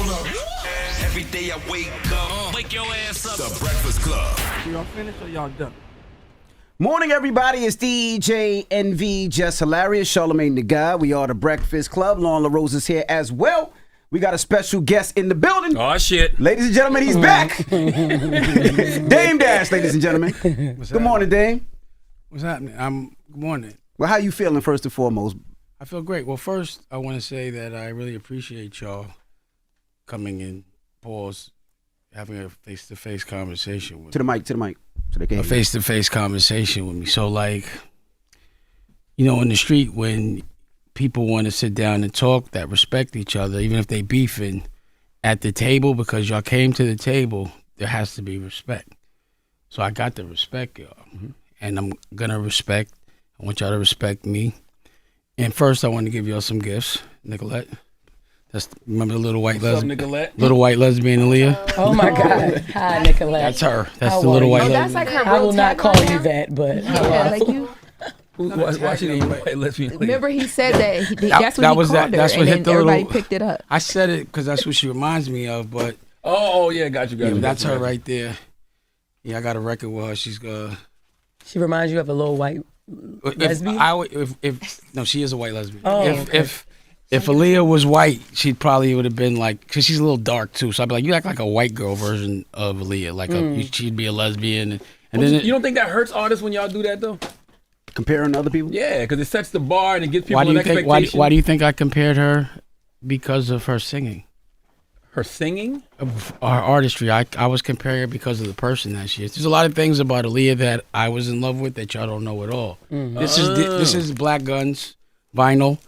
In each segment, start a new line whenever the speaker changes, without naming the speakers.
Every day I wake up, wake your ass up. The Breakfast Club.
Y'all finished or y'all done?
Morning, everybody. It's DJ NV, Just Hilarious, Charlemagne the God. We are the Breakfast Club. Lauren LaRose is here as well. We got a special guest in the building.
Oh, shit.
Ladies and gentlemen, he's back. Dame Dash, ladies and gentlemen. Good morning, Dame.
What's happening? Good morning.
Well, how you feeling first and foremost?
I feel great. Well, first, I want to say that I really appreciate y'all coming in, having a face-to-face conversation with
To the mic. So they can
a face-to-face conversation with me. So, like, in the street, when people want to sit down and talk that respect each other, even if they beefing at the table, because y'all came to the table, there has to be respect. So I got to respect y'all. Mm-hmm. And I'm going to respect. I want y'all to respect me. And first, I want to give y'all some gifts. Nicolette. Remember the little white lesbian? Little white lesbian, Aaliyah?
Oh, my God. Hi, Nicolette.
That's her. That's the little white lesbian.
That's like her I will not call you that, but...
Yeah, like you...
Why she name white lesbian?
Remember he said that. That's what he called her,
that's what
and
hit the
everybody
little,
picked it up.
I said it because that's what she reminds me of, but...
Oh, yeah, got you.
That's her right there. Yeah, I got a record with her. She's...
She reminds you of a little white lesbian?
No, she is a white lesbian.
Oh,
If Aaliyah was white, she probably would have been like, because she's a little dark too. So I'd be like, you act like a white girl version of Aaliyah. Like she'd be a lesbian. And then
you don't think that hurts artists when y'all do that though?
Comparing to other people?
Yeah, because it sets the bar and it gives people an expectation.
Why do you think I compared her? Because of her singing.
Her singing?
Of her artistry. I was comparing her because of the person that she is. There's a lot of things about Aaliyah that I was in love with that y'all don't know at all. Mm-hmm. This is Black Guns vinyl.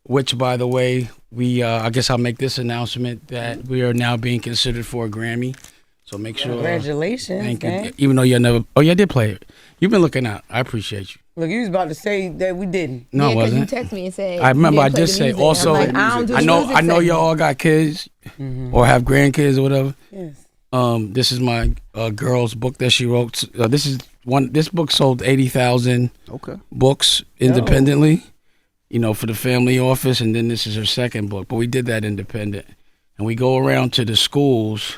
Which, by the way, I guess I'll make this announcement that we are now being considered for a Grammy. So make sure.
Congratulations.
Thank you. Even though you never. Oh, yeah, I did play it. You've been looking out. I appreciate you.
Look, you was about to say that we didn't.
No, it wasn't.
You texted me and said.
I remember I did say also.
Like,
I know y'all all got kids or have grandkids or whatever.
Yes.
This is my girl's book that she wrote. This book sold 80,000 books independently. For the family office, and then this is her second book. But we did that independent. And we go around to the schools,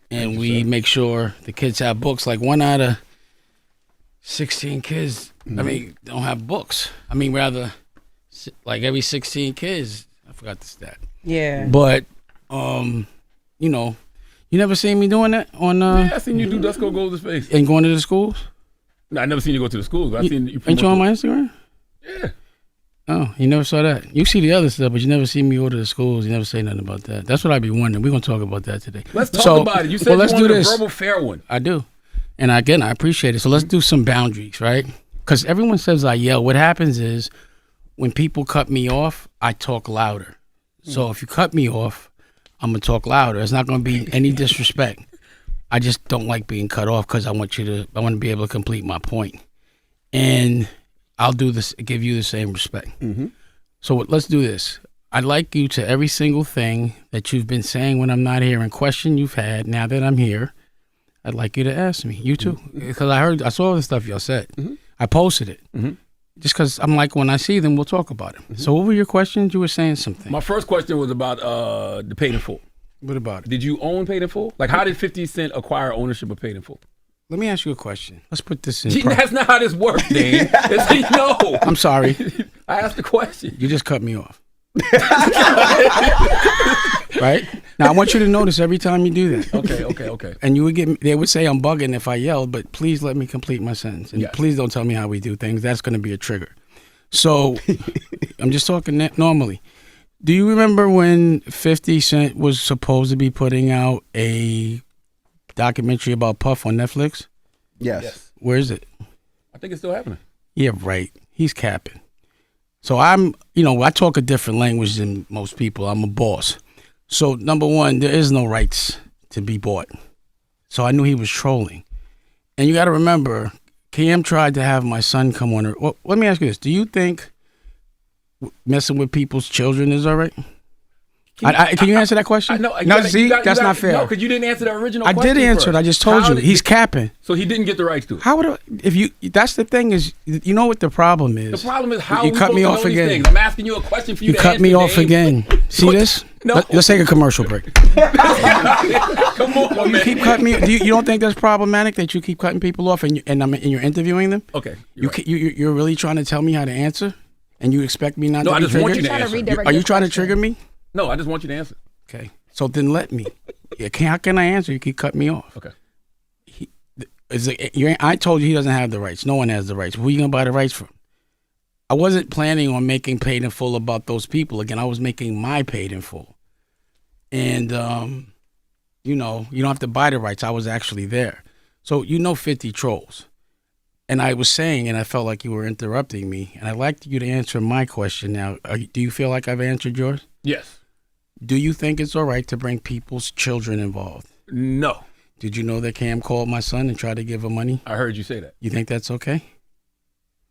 and we make sure the kids have books. Like 1 out of 16 kids, don't have books. Rather, like every 16 kids, I forgot the stat.
Yeah.
But, you never seen me doing that on...
yeah, I seen you do Dusko Goes to Space.
And going to the schools?
No, I never seen you go to the schools. I seen you.
Ain't you on my Instagram?
Yeah.
Oh, you never saw that? You see the other stuff, but you never see me go to the schools. You never say nothing about that. That's what I be wondering. We're going to talk about that today.
Let's talk about it. You said
let's
you
do
wanted
this.
A verbal fair one.
I do. And again, I appreciate it. So let's do some boundaries, right? Because everyone says I yell. What happens is when people cut me off, I talk louder. So if you cut me off, I'm going to talk louder. It's not going to be any disrespect. I just don't like being cut off because I want to be able to complete my point. And I'll do this, give you the same respect. Mm-hmm. So let's do this. I'd like you to every single thing that you've been saying when I'm not here and question you've had now that I'm here, I'd like you to ask me. You too. Because I saw all the stuff y'all said. Mm-hmm. I posted it. Mm-hmm. Just because I'm like, when I see them, we'll talk about it. Mm-hmm. So what were your questions? You were saying something.
My first question was about the Paid in Full.
What about it?
Did you own Paid in Full? Like, how did 50 Cent acquire ownership of Paid in Full?
Let me ask you a question. Let's put this in.
That's not how this works, Dane. No.
I'm sorry.
I asked the question.
You just cut me off. Right? Now, I want you to notice every time you do that.
Okay.
And they would say I'm bugging if I yelled, but please let me complete my sentence. And please don't tell me how we do things. That's going to be a trigger. So I'm just talking normally. Do you remember when 50 Cent was supposed to be putting out a documentary about Puff on Netflix?
Yes.
Where is it?
I think it's still happening.
Yeah, right. He's capping. So I talk a different language than most people. I'm a boss. So number one, there is no rights to be bought. So I knew he was trolling. And you got to remember, Cam tried to have my son come on. Well, let me ask you this. Do you think messing with people's children is all right? Can you answer that question?
No,
that's not fair.
No, because you didn't answer the original
I
question.
did answer it. I just told you. He's capping.
So he didn't get the rights to it.
How would that's the thing is, you know what the problem is?
The problem is how
you
we
cut me off again.
Things? I'm asking you a question for you to answer.
You cut me off again. See this?
No.
Let's take a commercial break.
Come on, man.
You keep cutting me. You don't think that's problematic that you keep cutting people off and you're interviewing them?
Okay.
You're really trying to tell me how to answer, and you expect me not to be triggered?
No, I just want you to answer.
Are you trying to trigger me?
No, I just want you to answer.
Okay, so then let me. How can I answer? You keep cutting me off.
Okay.
I told you he doesn't have the rights. No one has the rights. Who are you gonna buy the rights from? I wasn't planning on making Paid in Full about those people. Again, I was making my Paid in Full, and you don't have to buy the rights. I was actually there, so 50 trolls. And I was saying, and I felt like you were interrupting me, and I'd like you to answer my question now. Do you feel like I've answered yours?
Yes.
Do you think it's all right to bring people's children involved?
No.
Did you know that Cam called my son and tried to give him money?
I heard you say that.
You think that's okay?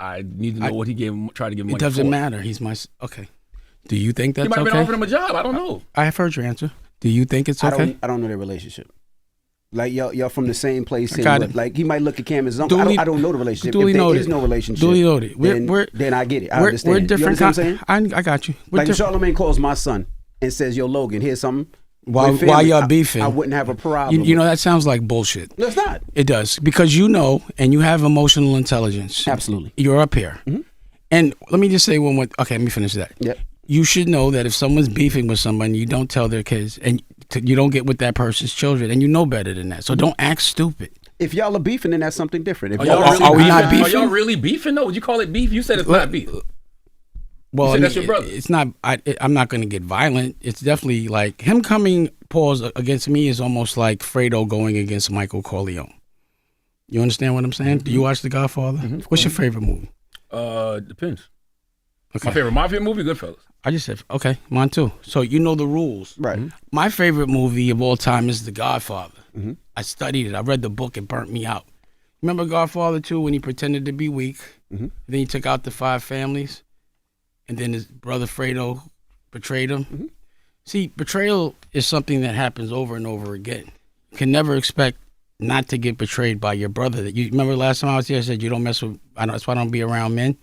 I need to know what he tried to give him money
for. It doesn't
for.
matter. He's my... Okay. Do you think that's okay?
He might have been offering him a job. I don't know.
I have heard your answer. Do you think it's okay?
I don't know their relationship. Like y'all from the same place. Like he might look at Cam as his uncle. I don't know the relationship. If there is no relationship,
duly noted.
Then I get it. I understand.
We're different.
You understand what I'm saying?
I got you.
Like if Charlemagne calls my son and says, "Yo, Logan, here's something."
While y'all beefing,
I wouldn't have a problem.
You know that sounds like bullshit.
No, it's not.
It does because and you have emotional intelligence.
Absolutely.
You're up here, and let me just say one more. Okay, let me finish that.
Yep.
You should know that if someone's beefing with someone, you don't tell their kids, and you don't get with that person's children, and you know better than that. So don't act stupid.
If y'all are beefing, then that's something different.
Are we not beefing? Are y'all really beefing? No, would you call it beef? You said it's not beef.
Well,
that's your brother.
It's not. I'm not going to get violent. It's definitely like him coming against me is almost like Fredo going against Michael Corleone. You understand what I'm saying? Do you watch The Godfather? What's your favorite movie?
Depends.
Okay.
My favorite mafia movie, Goodfellas.
I just said okay, mine too. So you know the rules,
right?
My favorite movie of all time is The Godfather. I studied it. I read the book. It burnt me out. Remember Godfather 2 when he pretended to be weak? Then he took out the 5 families. And then his brother Fredo betrayed him. See, betrayal is something that happens over and over again. You can never expect not to get betrayed by your brother. You remember last time I was here, I said, you don't mess with, that's why I don't be around men.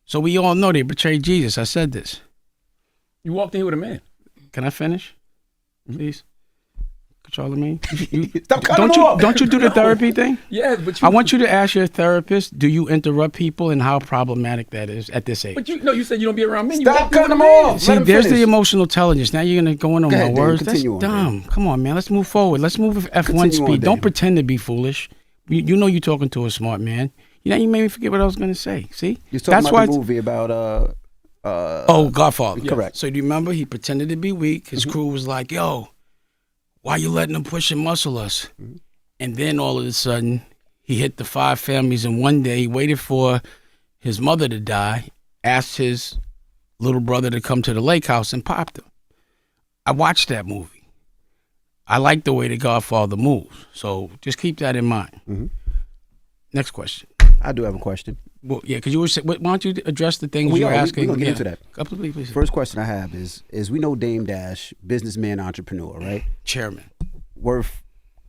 So we all know they betrayed Jesus. I said this.
You walked in here with a man.
Can I finish, please? Charlemagne,
Stop cutting him off.
Don't you do the therapy thing?
Yeah, but
I want you to ask your therapist, do you interrupt people and how problematic that is at this age?
But you said you don't be around men.
Stop cutting them off.
See, there's the emotional intelligence. Now you're going to go in on my words. That's
dumb.
Come on, man. Let's move forward. Let's move with F1 speed. Don't pretend to be foolish. You know you're talking to a smart man. You made me forget what I was going to say. See?
You're talking about the movie about...
Godfather.
Correct.
So do you remember he pretended to be weak? His crew was like, yo, why you letting him push and muscle us? And then all of a sudden, he hit the 5 families in one day. He waited for his mother to die, asked his little brother to come to the lake house and popped him. I watched that movie. I like the way the Godfather moves. So just keep that in mind. Next question.
I do have a question.
Well, yeah, because you were saying, why don't you address the things you were asking?
We're going to get into that.
Please.
First question I have is we know Dame Dash, businessman, entrepreneur, right?
Chairman.
Worth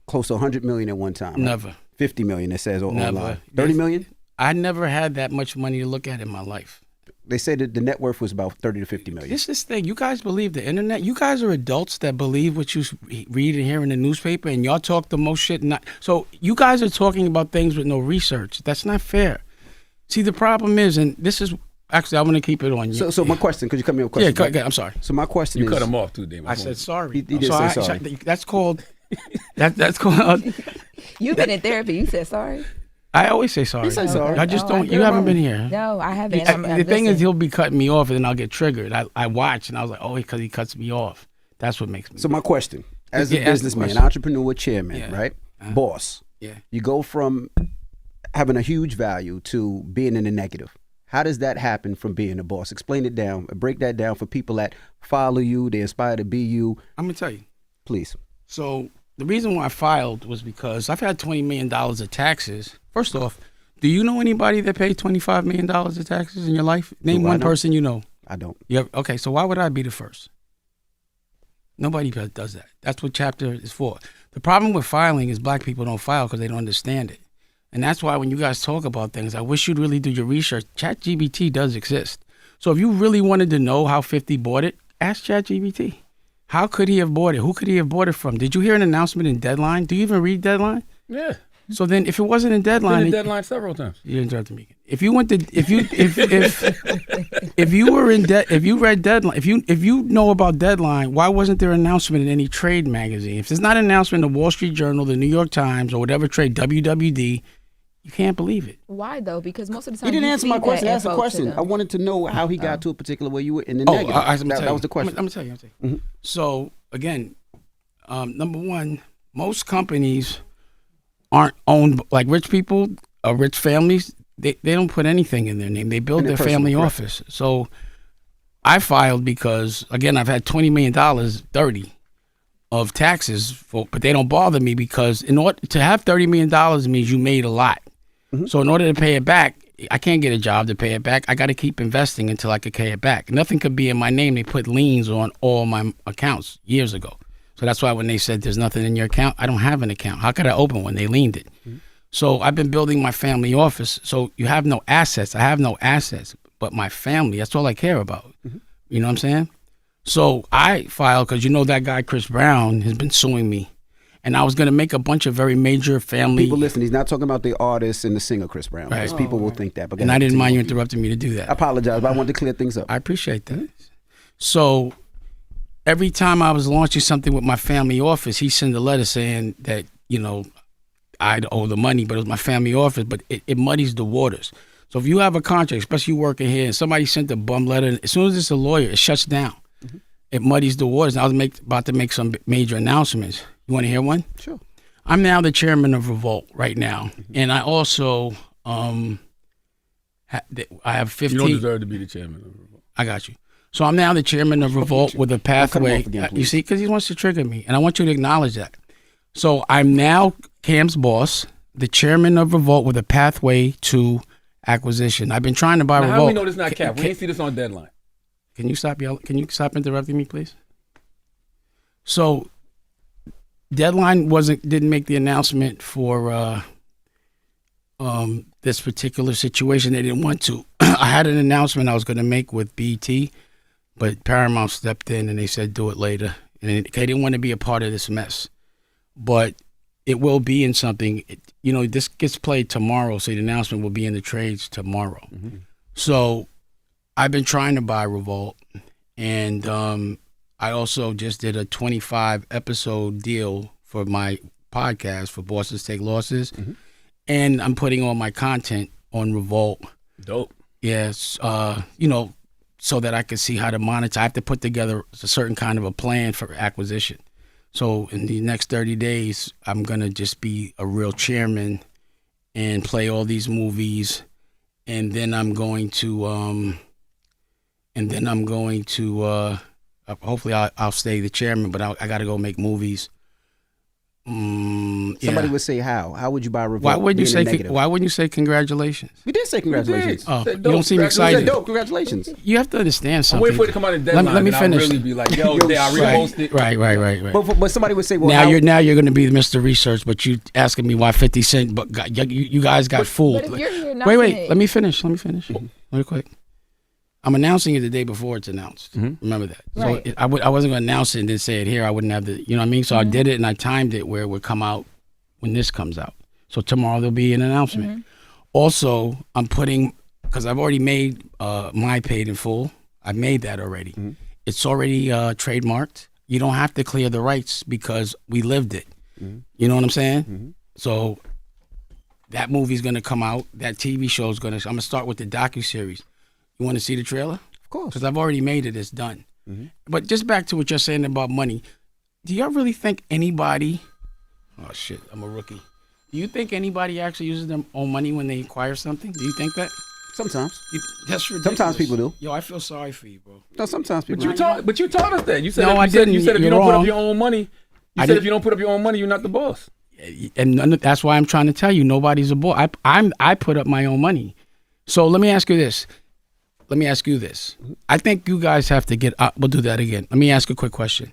close to $100 million at one time. Right?
Never.
50 million, it says online.
Never.
30 million?
I never had that much money to look at in my life.
They said that the net worth was about 30 to 50 million.
This thing. You guys believe the internet? You guys are adults that believe what you read and hear in the newspaper, and y'all talk the most shit. So you guys are talking about things with no research. That's not fair. See, the problem is, and this is actually, I want to keep it on you.
So my question, because you cut me off. Question.
Yeah, I'm sorry.
So my question is,
you cut him off too, Dave.
I said sorry.
He did say sorry.
That's called. That's called.
You've been in therapy. You said sorry.
I always say sorry.
You say sorry.
I just don't. You haven't been here.
No, I haven't.
The thing is, he'll be cutting me off, and then I'll get triggered. I watch, and I was like, oh, because he cuts me off. That's what makes me.
So my question, as a businessman, entrepreneur, chairman, right, boss, you go from having a huge value to being in the negative. How does that happen from being a boss? Explain it down. Break that down for people that follow you, they aspire to be you.
I'm gonna tell you,
please.
So the reason why I filed was because I've had $20 million of taxes. First off, do you know anybody that paid $25 million of taxes in your life? Name one person you know.
I don't.
Okay, so why would I be the first? Nobody does that. That's what chapter is for. The problem with filing is black people don't file because they don't understand it. And that's why when you guys talk about things, I wish you'd really do your research. ChatGPT does exist. So if you really wanted to know how 50 bought it, ask ChatGPT. How could he have bought it? Who could he have bought it from? Did you hear an announcement in Deadline? Do you even read Deadline?
Yeah.
So then, if it wasn't in Deadline,
Been in Deadline several times.
You interrupted me. If you went to, if you were in if you read Deadline, if you know about Deadline, why wasn't there an announcement in any trade magazine? If there's not an announcement in the Wall Street Journal, the New York Times, or whatever trade, WWD, you can't believe it.
Why though? Because most of the time
He didn't answer my question. Ask a
info
question. I wanted to know how he got to a particular way you were in the negative. That was the question.
I'm gonna tell you. So again, number one, most companies aren't owned like rich people, rich families. They don't put anything in their name. They build their family office. So I filed because, again, I've had $20 million, 30 of taxes, but they don't bother me because in order to have $30 million means you made a lot. So in order to pay it back, I can't get a job to pay it back. I got to keep investing until I could pay it back. Nothing could be in my name. They put liens on all my accounts years ago. So that's why when they said there's nothing in your account, I don't have an account. How could I open one? They liened it. So I've been building my family office. So you have no assets. I have no assets, but my family, that's all I care about. You know what I'm saying? So I filed because you know that guy, Chris Brown, has been suing me. And I was going to make a bunch of very major family.
People listen, he's not talking about the artist and the singer Chris Brown.
Right.
Because people will think that. But
and I didn't mind you interrupting me to do that.
I apologize, but I wanted to clear things up.
I appreciate that. So every time I was launching something with my family office, he sent a letter saying that, you know, I'd owe the money, but it was my family office, but it muddies the waters. So if you have a contract, especially you working here, and somebody sent a bum letter, and as soon as it's a lawyer, it shuts down. It muddies the waters. And I was about to make some major announcements. You want to hear one?
Sure.
I'm now the chairman of Revolt right now, and I also I have 15.
You don't deserve to be the chairman of Revolt.
I got you. So I'm now the chairman of Revolt with a pathway.
Again,
you see, because he wants to trigger me, and I want you to acknowledge that. So I'm now Cam's boss, the chairman of Revolt with a pathway to acquisition. I've been trying to buy
Now,
Revolt.
how do we know this not cap? We ain't see this on Deadline.
Can you stop yelling? Can you stop interrupting me, please? So Deadline didn't make the announcement for this particular situation. They didn't want to. I had an announcement I was going to make with BT, but Paramount stepped in and they said do it later, and they didn't want to be a part of this mess. But it will be in something. This gets played tomorrow, so the announcement will be in the trades tomorrow. So I've been trying to buy Revolt, and I also just did a 25-episode deal for my podcast for Bosses Take Losses, and I'm putting all my content on Revolt.
Dope.
Yes, so that I can see how to monetize. I have to put together a certain kind of a plan for acquisition. So in the next 30 days, I'm gonna just be a real chairman and play all these movies, and then I'm going to hopefully I'll stay the chairman, but I got to go make movies.
Somebody would say how? How would you buy Revolt?
Why wouldn't you say congratulations?
We did say congratulations.
Oh, you don't seem excited.
You said dope. Congratulations.
You have to understand
I'm
something.
waiting for it to come out in Deadline.
Let me finish.
I'll really be like, yo, I reposted.
Right.
But somebody would say, well,
now you're going to be Mr. Research, but you asking me why 50 Cent, but you guys got fooled.
But if you're here
Wait, let me finish. Real quick. I'm announcing it the day before it's announced. Remember that.
Right.
So I wasn't going to announce it and then say it here. I wouldn't have the, you know what I mean? So I did it and I timed it where it would come out when this comes out. So tomorrow there'll be an announcement. Also, I'm putting, because I've already made my Paid in Full. I made that already. It's already trademarked. You don't have to clear the rights because we lived it. You know what I'm saying? So that movie's going to come out. That TV show's going to, I'm going to start with the docuseries. You want to see the trailer?
Of course.
Because I've already made it. It's done. But just back to what you're saying about money. Do y'all really think anybody... Oh, shit. I'm a rookie. Do you think anybody actually uses their own money when they acquire something? Do you think that?
Sometimes.
That's ridiculous.
Sometimes people do.
Yo, I feel sorry for you, bro.
No, sometimes people do.
But you taught us that. You said
No, I didn't.
You said if you
You're
don't put
wrong.
up your own money, if you don't put up your own money, you're not the boss.
And that's why I'm trying to tell you, nobody's a boss. I put up my own money. So let me ask you this. I think you guys have to get. We'll do that again. Let me ask a quick question.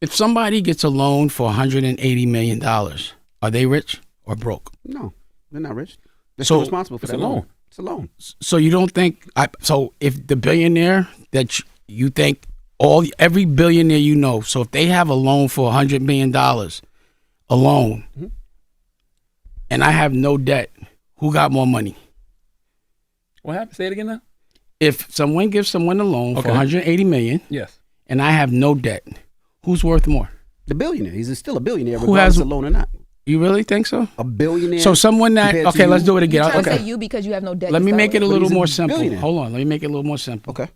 If somebody gets a loan for $180 million, are they rich or broke?
No, they're not rich. They're still responsible for that loan. It's a loan.
So you don't think? So if the billionaire that you think every billionaire you know, so if they have a loan for $100 million, a loan, and I have no debt, who got more money?
What happened? Say it again now.
If someone gives someone a loan for $180 million,
yes,
and I have no debt, who's worth more?
The billionaire. He's still a billionaire, regardless of loan or not.
You really think so?
A billionaire.
So someone that let's do it again.
You're trying to say you because you have no debt.
Let me make it a little more simple.
Billionaire.
Hold on. Let me make it a little more simple.
Okay.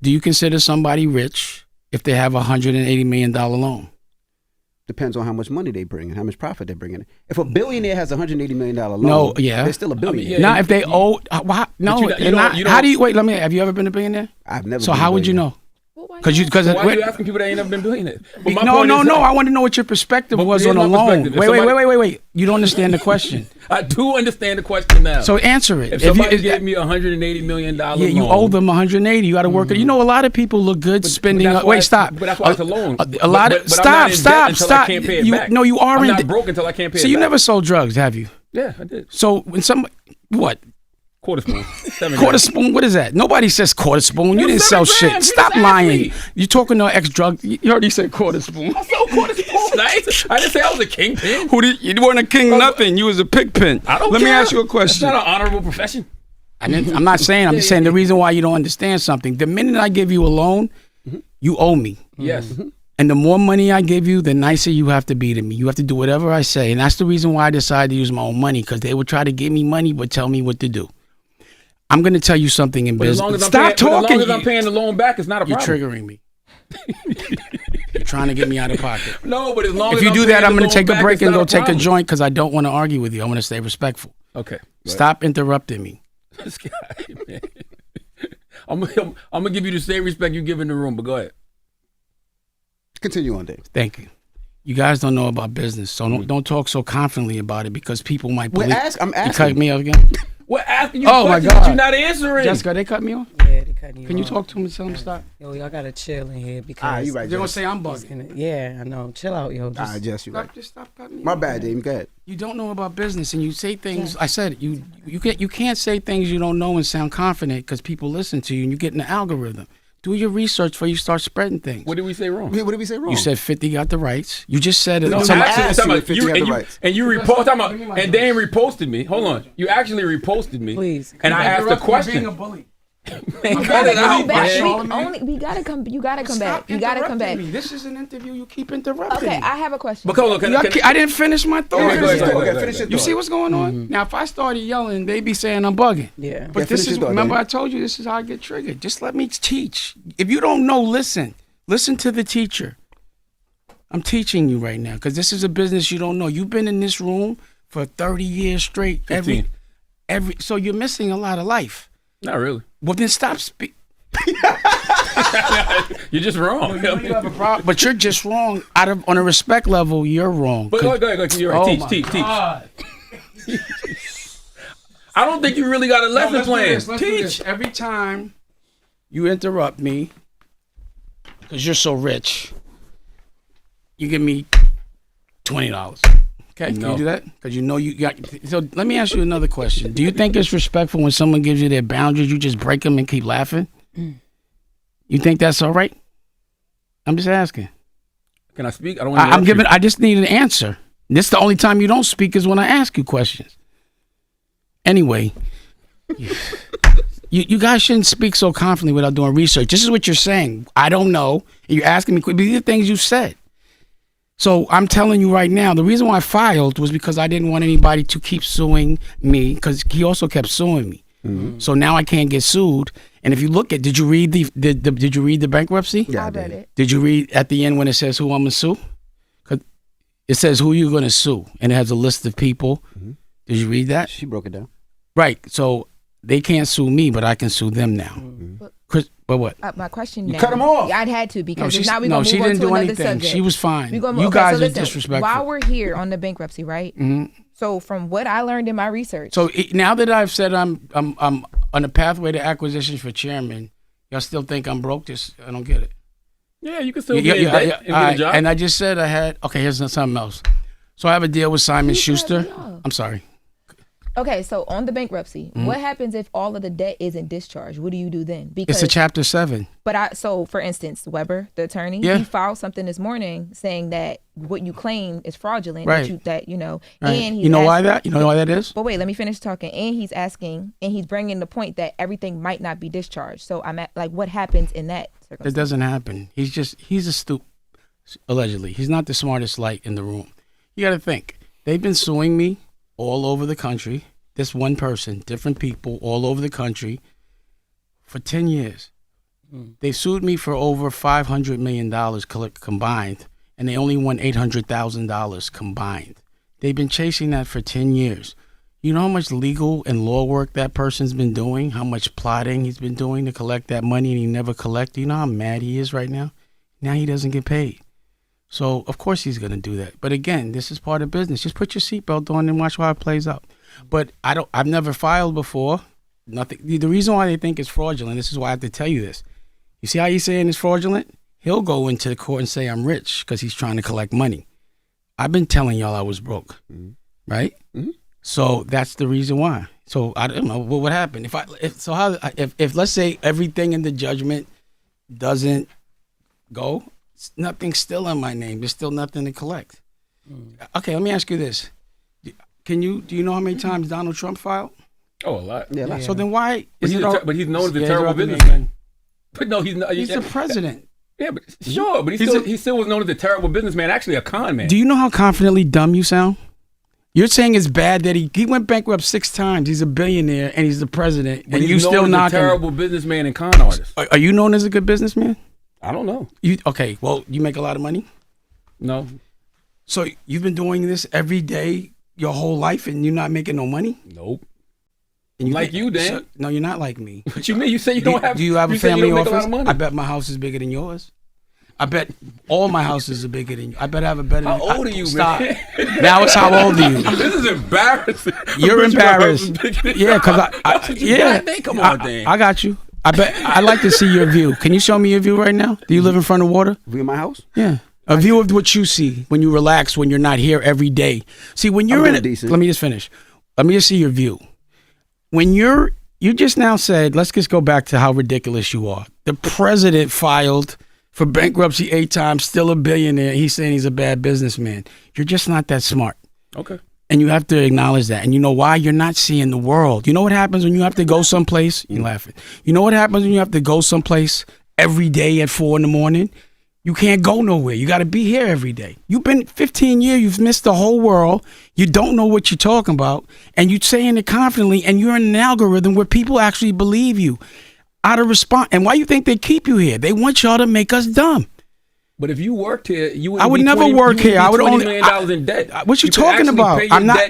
Do you consider somebody rich if they have a $180 million loan?
Depends on how much money they bring and how much profit they bring in. If a billionaire has a $180 million loan, they're still a billionaire.
Now, if they owe, how do you wait? Have you ever been a billionaire?
I've never.
So how would you know?
Why are you asking people that ain't never been billionaires?
No. I want to know what your perspective was on a loan. Wait. You don't understand the question.
I do understand the question now.
So answer it.
If somebody gave me $180 million loan.
Yeah, you owe them $180. You got to work it. You know, a lot of people look good spending. Stop.
But that's why it's a loan.
Stop.
I can't pay it back.
No, you are
I'm
in
not broke until I can't pay it
back. So you never sold drugs, have you?
Yeah, I did.
So when what?
Quarter spoon.
Quarter spoon? What is that? Nobody says quarter spoon. You didn't sell shit. Stop lying. You talking to ex-drug. You already said quarter spoon.
I sold quarter spoon. I didn't say I was a kingpin.
You weren't a king nothing. You was a pigpen.
I don't
Let
care.
me ask you a question.
It's not an honorable profession.
I'm not saying. I'm just saying the reason why you don't understand something. The minute I give you a loan, you owe me.
Yes.
And the more money I give you, the nicer you have to be to me. You have to do whatever I say. And that's the reason why I decided to use my own money, because they would try to give me money but tell me what to do. I'm going to tell you something in business. Stop talking.
As long as I'm paying the loan back, it's not a problem.
You're triggering me. You're trying to get me out of pocket.
No, but as long as
if you do that, I'm going to take a break and go take a joint because I don't want to argue with you. I want to stay respectful.
Okay.
Stop interrupting me.
This guy, man. I'm going to give you the same respect you give in the room, but go ahead.
Continue on, Dave.
Thank you. You guys don't know about business, so don't talk so confidently about it because people might believe.
I'm asking.
You cut me off again?
We're asking you
questions
that you're not answering.
Jessica, they cut me off?
Yeah, they cut you off.
Can you talk to him and tell him to stop?
Yo, y'all gotta chill in here because
you right.
They're gonna say I'm bugging.
Yeah, I know. Chill out, yo.
Jess, you right.
Just stop cutting me.
My bad, Dave. Go ahead.
You don't know about business and you say things. I said you can't say things you don't know and sound confident because people listen to you and you get in the algorithm. Do your research before you start spreading things.
What did we say wrong?
What did we say wrong?
You said 50 got the rights. You just said it.
No,
and then reposted me. Hold on. You actually reposted me.
Please.
And I asked a question.
Being a bully.
We gotta come back. You gotta come back.
This is an interview. You keep interrupting.
Okay,
me.
I have a question.
I didn't finish my thought.
Finish it.
You see what's going on? Now, if I started yelling, they be saying I'm bugging.
Yeah.
But this is, remember I told you this is how I get triggered. Just let me teach. If you don't know, listen. Listen to the teacher. I'm teaching you right now because this is a business you don't know. You've been in this room for 30 years straight.
15.
So you're missing a lot of life.
Not really.
Well, then stop speaking.
You're just wrong.
You have a problem, but you're just wrong. On a respect level, you're wrong.
But go ahead. You're right. Teach. I don't think you really got a lesson plan. Teach.
Every time you interrupt me, because you're so rich, you give me $20. Okay, can you do that? Because you know you got. So let me ask you another question. Do you think it's respectful when someone gives you their boundaries, you just break them and keep laughing? You think that's all right? I'm just asking.
Can I speak? I don't want to.
I just need an answer. This is the only time you don't speak is when I ask you questions. Anyway, you guys shouldn't speak so confidently without doing research. This is what you're saying. I don't know. And you're asking me. These are things you said. So I'm telling you right now, the reason why I filed was because I didn't want anybody to keep suing me because he also kept suing me. Mm-hmm. So now I can't get sued. And if you look at, did you read the bankruptcy?
Yeah, I read it.
Did you read at the end when it says who I'm gonna sue? It says who you're gonna sue, and it has a list of people. Mm-hmm. Did you read that?
She broke it down.
Right. So they can't sue me, but I can sue them now. Mm-hmm. But what?
My question
you
now.
cut them off.
I'd had to because if not, we're going to move on to another subject.
She was fine. You
guys
are disrespectful.
While we're here on the bankruptcy, right? Mm-hmm. So from what I learned in my research.
So now that I've said I'm on a pathway to acquisitions for chairman, y'all still think I'm broke? I don't get it.
Yeah, you can still get in debt and get a job.
And I just said I had. Okay, here's something else. So I have a deal with Simon Schuster. I'm sorry.
Okay, so on the bankruptcy, what happens if all of the debt isn't discharged? What do you do then? Because
it's a Chapter 7.
But so for instance, Weber, the attorney, he filed something this morning saying that what you claim is fraudulent.
Right.
That you know,
right.
And he's
you know why that? You know why that is?
But wait, let me finish talking. And he's asking, and he's bringing the point that everything might not be discharged. So I'm at like, what happens in that circumstance?
It doesn't happen. He's a stoop. Allegedly, he's not the smartest light in the room. You got to think. They've been suing me all over the country. This one person, different people all over the country for 10 years. They sued me for over $500 million combined, and they only won $800,000 combined. They've been chasing that for 10 years. You know how much legal and law work that person's been doing, how much plotting he's been doing to collect that money, and he never collected. You know how mad he is right now? Now he doesn't get paid. So, of course he's going to do that. But again, this is part of business. Just put your seatbelt on and watch how it plays out. But I've never filed before. Nothing. The reason why they think it's fraudulent, this is why I have to tell you this. You see how he's saying it's fraudulent? He'll go into the court and say I'm rich because he's trying to collect money. I've been telling y'all I was broke, right? So that's the reason why. So I don't know what would happen if let's say everything in the judgment doesn't go. Nothing's still in my name. There's still nothing to collect. Okay, let me ask you this. Do you know how many times Donald Trump filed?
Oh, a lot.
Yeah. So then why
but he's known as a terrible businessman. But no, he's not.
He's the president.
Yeah, but sure, but he still was known as a terrible businessman, actually a con man.
Do you know how confidently dumb you sound? You're saying it's bad that he went bankrupt 6 times. He's a billionaire and he's the president,
but
and you still knocking.
A terrible businessman and con artist.
Are you known as a good businessman?
I don't know.
Okay, well, you make a lot of money?
No.
So you've been doing this every day your whole life and you're not making no money?
Nope.
And
you, Dan?
So, no, you're not like me.
What you mean? You say you don't have.
Do you have a family office? I bet my house is bigger than yours. I bet all my houses are bigger than you. I bet I have a better.
How old are you,
stop.
man?
Now it's how old are you?
This is embarrassing.
You're embarrassed. Yeah, because
come on, Dan.
I got you. I'd like to see your view. Can you show me your view right now? Do you live in front of water?
View of my house?
Yeah. A view of what you see when you relax, when you're not here every day. See, when you're in it, let me just finish. Let me just see your view. When you just now said, let's just go back to how ridiculous you are. The president filed for bankruptcy 8 times, still a billionaire. He's saying he's a bad businessman. You're just not that smart.
Okay.
And you have to acknowledge that. And you know why? You're not seeing the world. You know what happens when you have to go someplace? You're laughing. You know what happens when you have to go someplace every day at 4 a.m? You can't go nowhere. You got to be here every day. You've been 15 years. You've missed the whole world. You don't know what you're talking about. And you're saying it confidently. And you're in an algorithm where people actually believe you out of response. And why you think they keep you here? They want y'all to make us dumb.
But if you worked here, you would.
I would never work here. I would only
$20 million in debt.
What you talking about? I'm not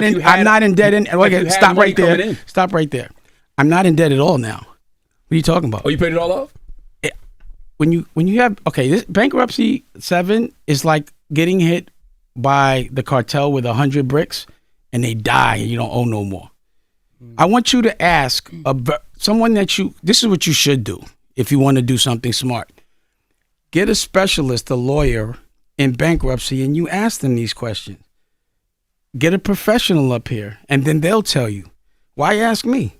in debt. Stop right there. Stop right there. I'm not in debt at all now. What are you talking about?
Oh, you paid it all off?
When you have this bankruptcy 7 is like getting hit by the cartel with 100 bricks and they die and you don't owe no more. I want you to ask someone this is what you should do if you want to do something smart. Get a specialist, a lawyer in bankruptcy, and you ask them these questions. Get a professional up here, and then they'll tell you. Why ask me?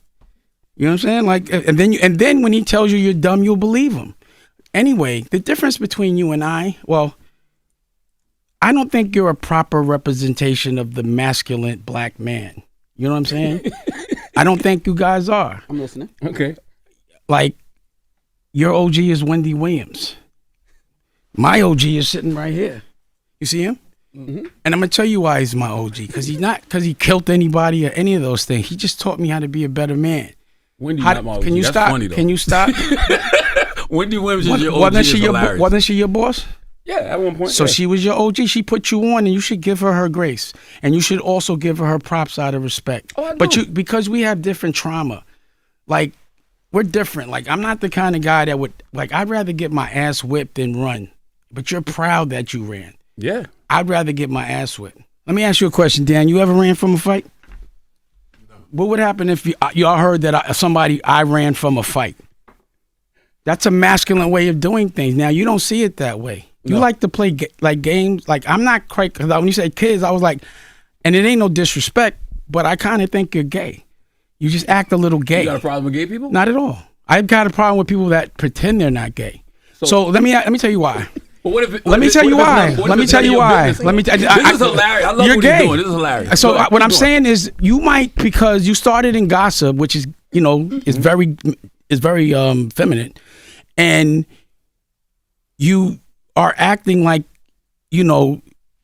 You know what I'm saying? And then when he tells you you're dumb, you'll believe him. Anyway, the difference between you and I don't think you're a proper representation of the masculine black man. You know what I'm saying? I don't think you guys are.
I'm listening.
Okay.
Like, your OG is Wendy Williams. My OG is sitting right here. You see him? Mm-hmm. And I'm going to tell you why he's my OG. Because he killed anybody or any of those things. He just taught me how to be a better man.
Wendy's not my OG.
Can you
That's
stop?
Funny, though.
Can you stop?
Wendy Williams is your OG.
Wasn't she your boss?
Yeah, at one point.
So she was your OG. She put you on, and you should give her grace. And you should also give her props out of respect.
Oh, I know.
But because we have different trauma, like, we're different. Like, I'm not the kind of guy that would, like, I'd rather get my ass whipped than run. But you're proud that you ran.
Yeah.
I'd rather get my ass whipped. Let me ask you a question, Dan. You ever ran from a fight? No. What would happen if y'all heard that I ran from a fight? That's a masculine way of doing things. Now, you don't see it that way. You like to play like games. Like, I'm not quite, because when you say kids, I was like, and it ain't no disrespect, but I kind of think you're gay. You just act a little gay.
You got a problem with gay people?
Not at all. I've got a problem with people that pretend they're not gay. So let me tell you why.
But what if
let me tell you why. Let me tell you why.
This is hilarious. I love
you're
what
gay.
you're doing. This is hilarious.
So what I'm saying is, you might, because you started in gossip, which is, you know, is very feminine, and you are acting like, you know,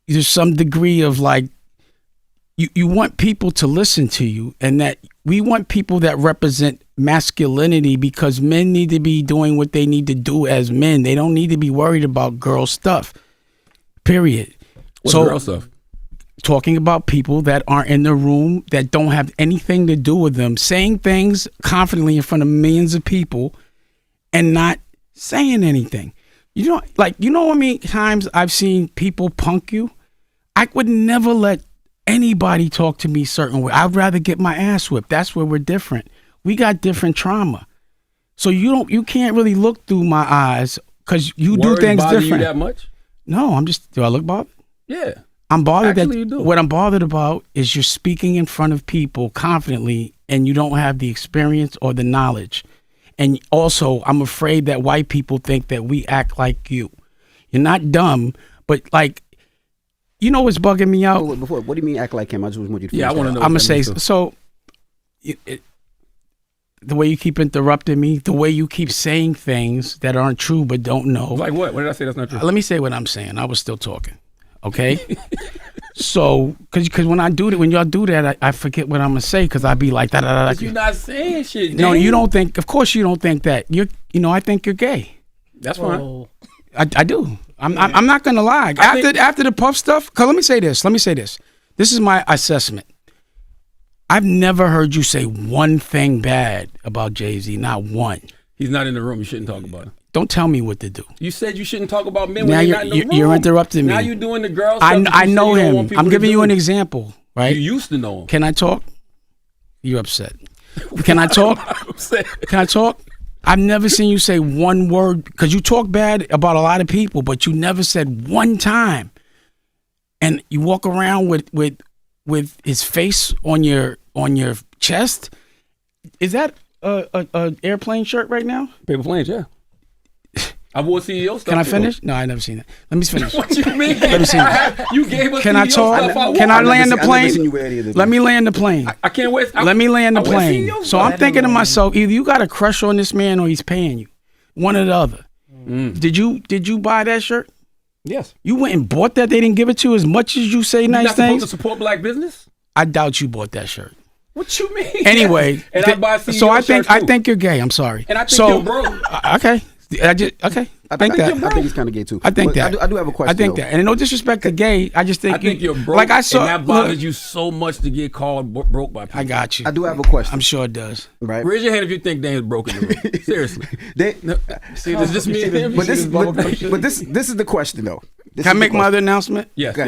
there's some degree of like, you want people to listen to you, and that we want people that represent masculinity, because men need to be doing what they need to do as men. They don't need to be worried about girl stuff, period.
What's girl stuff?
Talking about people that aren't in the room, that don't have anything to do with them, saying things confidently in front of millions of people and not saying anything. You know, like, you know how many times I've seen people punk you? I would never let anybody talk to me a certain way. I'd rather get my ass whipped. That's where we're different. We got different trauma. So you can't really look through my eyes, because you do things different.
You that much?
No, do I look bothered?
Yeah.
I'm bothered.
Actually, you do.
What I'm bothered about is you're speaking in front of people confidently, and you don't have the experience or the knowledge. And also, I'm afraid that white people think that we act like you. You're not dumb, but like, you know what's bugging me out?
Before, what do you mean act like him? I just want you to.
Yeah, I want to know.
I'm gonna say so. The way you keep interrupting me, the way you keep saying things that aren't true but don't know.
Like what? What did I say that's not true?
Let me say what I'm saying. I was still talking. Okay. So, because when y'all do that, I forget what I'm gonna say, because I be like that.
But you're not saying shit.
No, you don't think. Of course, you don't think that. I think you're gay.
That's fine.
I do. I'm not gonna lie. After the Puff stuff, cause let me say this. This is my assessment. I've never heard you say one thing bad about Jay-Z. Not one.
He's not in the room. You shouldn't talk about it.
Don't tell me what to do.
You said you shouldn't talk about men
now
when you're not in the room.
You're interrupting me.
Now you're doing the girl stuff.
I know him. I'm giving you an example, right?
You used to know him.
Can I talk? You're upset. Can I talk?
I'm upset.
Can I talk? I've never seen you say one word, because you talk bad about a lot of people, but you never said one time. And you walk around with his face on your chest. Is that a airplane shirt right now?
Paper planes, yeah. I wore CEO stuff.
Can I finish? No, I never seen that. Let me finish.
What you mean?
Let me see.
You gave us
Can
CEO
I talk?
stuff.
Can I land the plane? Let me land the plane.
I can't wait.
Let me land the plane.
CEO
So I'm thinking to myself, either you got a crush on this man or he's paying you. One or the other. Did you buy that shirt?
Yes.
You went and bought that? They didn't give it to you as much as you say nice things?
You're not supposed to support black business?
I doubt you bought that shirt.
What you mean?
Anyway,
and I buy CEO
so I
shirt
think you're gay. I'm sorry.
And I think you're broke.
Okay. I think
he's kind of gay too.
I think that.
I do have a question.
I think that. And no disrespect to gay, I just think
you're broke.
Like I saw,
and that bothers you so much to get called broke by people.
I got you.
I do have a question.
I'm sure it does.
Right.
Raise your hand if you think Dan's broke in the room. Seriously. See, does this mean?
But this is the question though.
Can I make my other announcement?
Yes.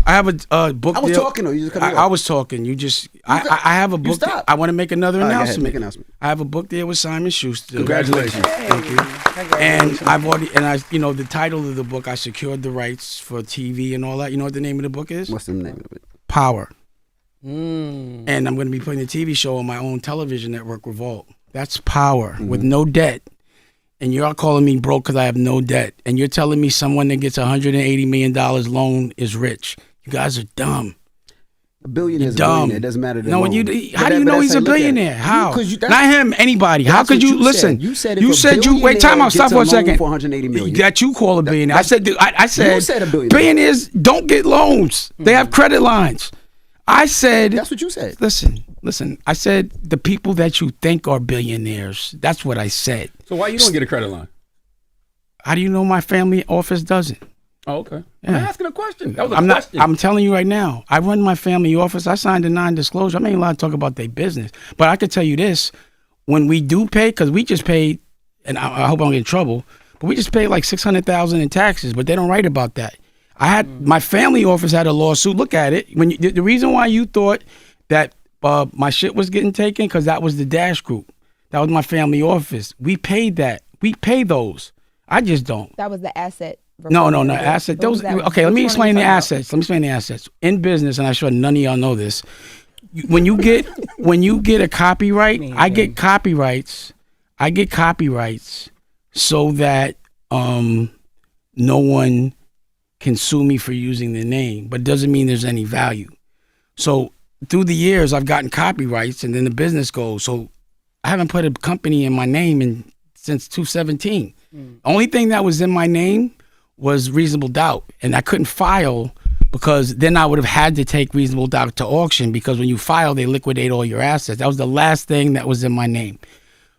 I have a book.
I was talking though. You just cut me off.
I was talking. You just. I have a book. I want to make another announcement.
Make an announcement.
I have a book there with Simon Schuster.
Congratulations.
Thank you. And the title of the book, I secured the rights for TV and all that. You know what the name of the book is?
What's the name of it?
Power. And I'm going to be putting a TV show on my own television network, Revolt. That's Power with no debt. And you're calling me broke because I have no debt. And you're telling me someone that gets $180 million loan is rich. You guys are dumb.
A billionaire is a billionaire. It doesn't matter.
No, how do you know he's a billionaire? How? Not him. Anybody. How could you listen?
You said
wait. Time out. Stop for a second.
For $180 million.
That you call a billionaire. I said
you said a billionaire.
Billionaires don't get loans. They have credit lines. I said
that's what you said.
Listen. I said the people that you think are billionaires. That's what I said.
So why you don't get a credit line?
How do you know my family office doesn't?
Oh, okay.
Yeah.
I'm asking a question. That was a question.
I'm telling you right now. I run my family office. I signed a non-disclosure. I ain't allowed to talk about their business. But I could tell you this: when we do pay, because we just paid, and I hope I don't get in trouble, but we just paid like $600,000 in taxes. But they don't write about that. I had my family office had a lawsuit. Look at it. The reason why you thought that my shit was getting taken, because that was the Dash Group. That was my family office. We paid that. We pay those. I just don't.
That was the asset.
No, asset. Those. Okay, let me explain the assets. Let me explain the assets in business, and I'm sure none of y'all know this. When you get a copyright, I get copyrights. So that no one can sue me for using the name, but doesn't mean there's any value. So through the years, I've gotten copyrights, and then the business goes. So I haven't put a company in my name since 2017. Only thing that was in my name was Reasonable Doubt, and I couldn't file because then I would have had to take Reasonable Doubt to auction, because when you file, they liquidate all your assets. That was the last thing that was in my name.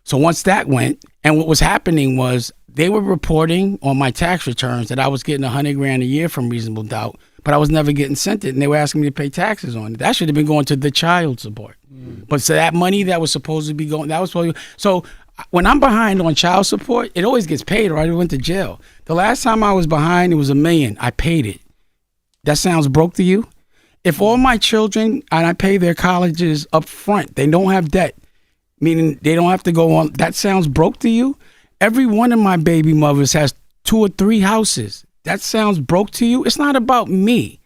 So once that went, and what was happening was they were reporting on my tax returns that I was getting $100,000 a year from Reasonable Doubt, but I was never getting sent it, and they were asking me to pay taxes on it. That should have been going to the child support. But so that money that was supposed to be going, that was supposed to, so when I'm behind on child support, it always gets paid, or I went to jail. The last time I was behind, it was $1 million. I paid it. That sounds broke to you? If all my children, and I pay their colleges up front, they don't have debt, meaning they don't have to go on, that sounds broke to you? Every one of my baby mothers has 2 or 3 houses. That sounds broke to you? It's not about me.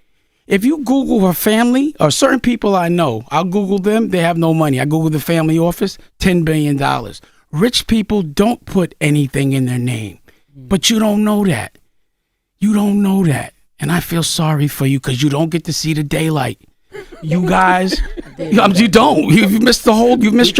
If you Google her family, or certain people I know, I'll Google them, they have no money. I Google the family office, $10 billion. Rich people don't put anything in their name, but you don't know that. You don't know that. And I feel sorry for you because you don't get to see the daylight. You guys, you don't. You've missed your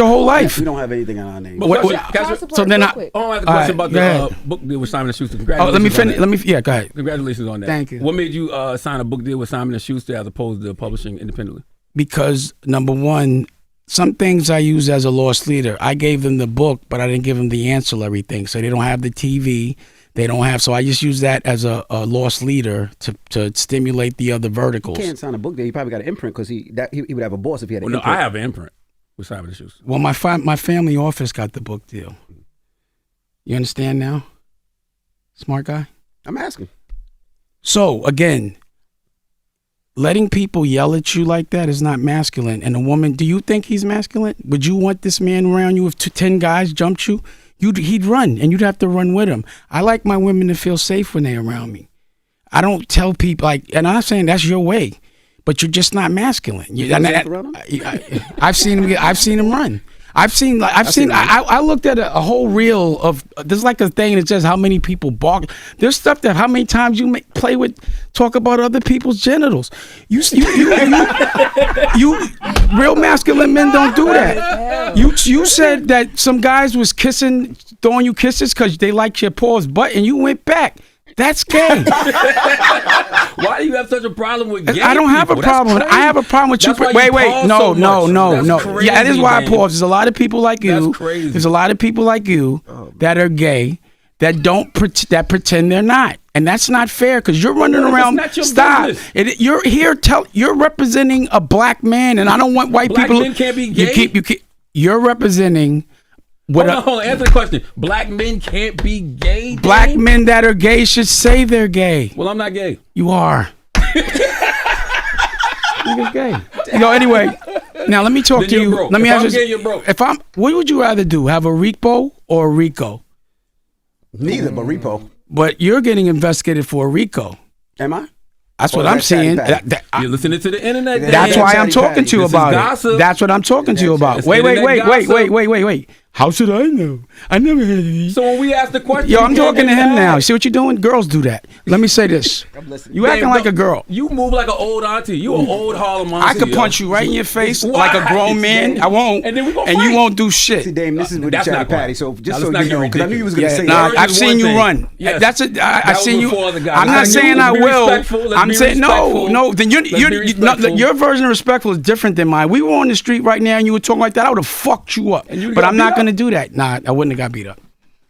whole life.
We don't have anything on our name.
So then I
have a question about the book deal with Simon & Schuster.
Let me finish. Yeah, go ahead.
Congratulations on that.
Thank you.
What made you sign a book deal with Simon & Schuster as opposed to publishing independently?
Because number one, some things I use as a lost leader. I gave them the book, but I didn't give them the ancillary thing. So they don't have the TV. They don't have, so I just use that as a lost leader to stimulate the other verticals.
You can't sign a book deal. He probably got an imprint because he would have a boss if he had an imprint.
No, I have an imprint with Simon & Schuster.
Well, my family office got the book deal. You understand now? Smart guy?
I'm asking.
So, again, letting people yell at you like that is not masculine. And a woman, do you think he's masculine? Would you want this man around you if 10 guys jumped you? He'd run, and you'd have to run with him. I like my women to feel safe when they're around me. I don't tell people, and I'm not saying that's your way, but you're just not masculine. I've seen him run. I looked at a whole reel of, there's like a thing that says how many people bark. There's stuff that how many times you talk about other people's genitals. You real masculine men don't do that. You said that some guys was throwing you kisses because they like your paws butt, and you went back. That's gay.
Why do you have such a problem with gay
I don't have a problem. I have a problem with you. Wait. No. Yeah, that is why I pause. There's a lot of people like you.
That's crazy.
There's a lot of people like you that are gay that pretend they're not. And that's not fair because you're running around. Stop. You're here. You're representing a black man, and I don't want white people.
Black men can't be gay.
You're representing.
Hold on. Answer the question. Black men can't be gay?
Black men that are gay should say they're gay.
Well, I'm not gay.
You are. You're gay. Anyway, now let me talk to you.
Broke.
Let me
if
ask
I'm gay, you're broke.
What would you rather do? Have a repo or a RICO?
Neither, but repo.
But you're getting investigated for a RICO.
Am I?
That's what I'm saying.
You're listening to the internet.
That's why I'm talking to you about it. That's what I'm talking to you about. Wait. How should I know? I never heard of these.
So when we ask the question,
yo, I'm talking to him now. See what you're doing? Girls do that. Let me say this. You acting like a girl.
You move like an old auntie. You an old Harlem auntie.
I could punch you right in your face like a grown man. I won't. And then we and you won't do shit.
See, Dame, this is with the Chatty Patty. So just so you know, because I knew you was going to say
that. I've seen you run. I've seen you. I'm not saying I will. I'm saying no. Then your version of respectful is different than mine. We were on the street right now and you were talking like that. I would have fucked you up. But I'm not going to do that. Nah, I wouldn't have got beat up.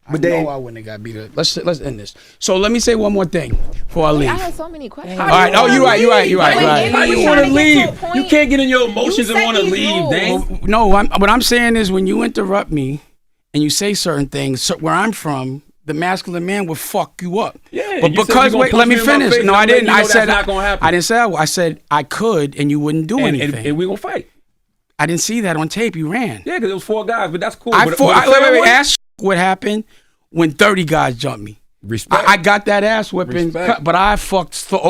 But I wouldn't have got beat up. Let's end this. So let me say one more thing before I leave.
I had so many questions.
All right. Oh, you're right.
How you want to leave? You can't get in your emotions and want to leave, Dane.
No, what I'm saying is when you interrupt me and you say certain things, where I'm from, the masculine man will fuck you up.
Yeah.
But because let me finish. No, I didn't. I said I didn't say I said I could, and you wouldn't do anything.
And we gonna fight.
I didn't see that on tape. You ran.
Yeah, because it was 4 guys, but that's cool.
Ask what happened when 30 guys jumped me.
Respect.
I got that ass whipping,
Respect.
but I fucked them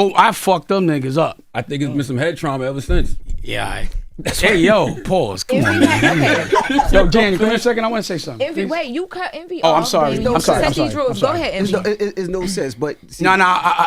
niggas up.
I think it's been some head trauma ever since.
Yeah. Hey, yo, pause. Come on, man. Yo, Danny, give me a second. I want to say something.
Envy, wait, you cut Envy
Oh,
off.
I'm sorry.
baby.
I'm sorry.
Set these rules. Go ahead, Envy.
It's no sense, but see,
No,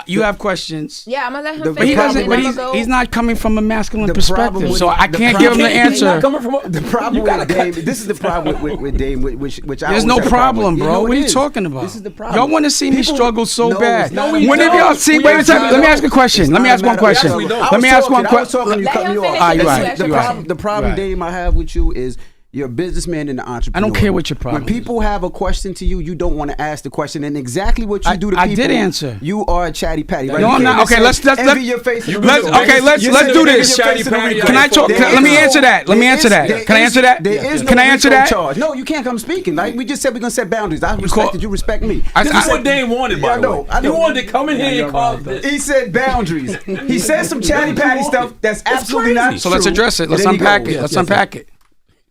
you have questions.
Yeah, I'm gonna let him
But
But he
finish.
doesn't.
and
But
then I'ma go.
he's not coming from a masculine
The
perspective,
problem with-
so I
the
can't give him the
problem-
He's not
answer.
coming from
the problem with Dame. This is the problem with Dame, which I.
There's
always
no
have a
problem,
with.
bro.
You know
What are
it
you
is.
talking about?
This is the problem.
Y'all want to see me
People-
struggle so
No,
bad.
it's not.
we
When have
don't.
y'all seen?
We
Wait a
don't.
second. Let me ask a question. Let me ask one question.
Yes, we don't.
Let me ask one
I was
question.
talking, you
Let
cut
him
me
finish.
off.
Ah, you're
Let
right.
him finish.
The
You're
problem,
right.
the problem,
Right.
Dame, I have with you is you're a businessman and an entrepreneur.
I don't care what your problem
When people have a question to you, you don't want to ask the question, and exactly what you do to
I
people.
did answer.
You are a chatty patty. Right?
No,
You
I'm
can't
not.
just
Okay,
say,
let's
envy your face.
You
let's
been
okay. Let's
You
do
said
this.
your face in the replay.
Can I talk?
There
Let me
is
answer
no-
that. Let me
there
answer
is-
that.
there
Can I
is-
answer that?
There is no
Can I answer
RICO
that?
charge. No, you can't come speaking. Like we just said, we're gonna set boundaries. I respected you. Respect me.
This is what Dame wanted, by the way.
I know.
He wanted to come in here and call this.
He said boundaries. He said some chatty patty stuff that's absolutely not true.
So let's address it. Let's
And then he
unpack
goes.
it. Let's unpack it.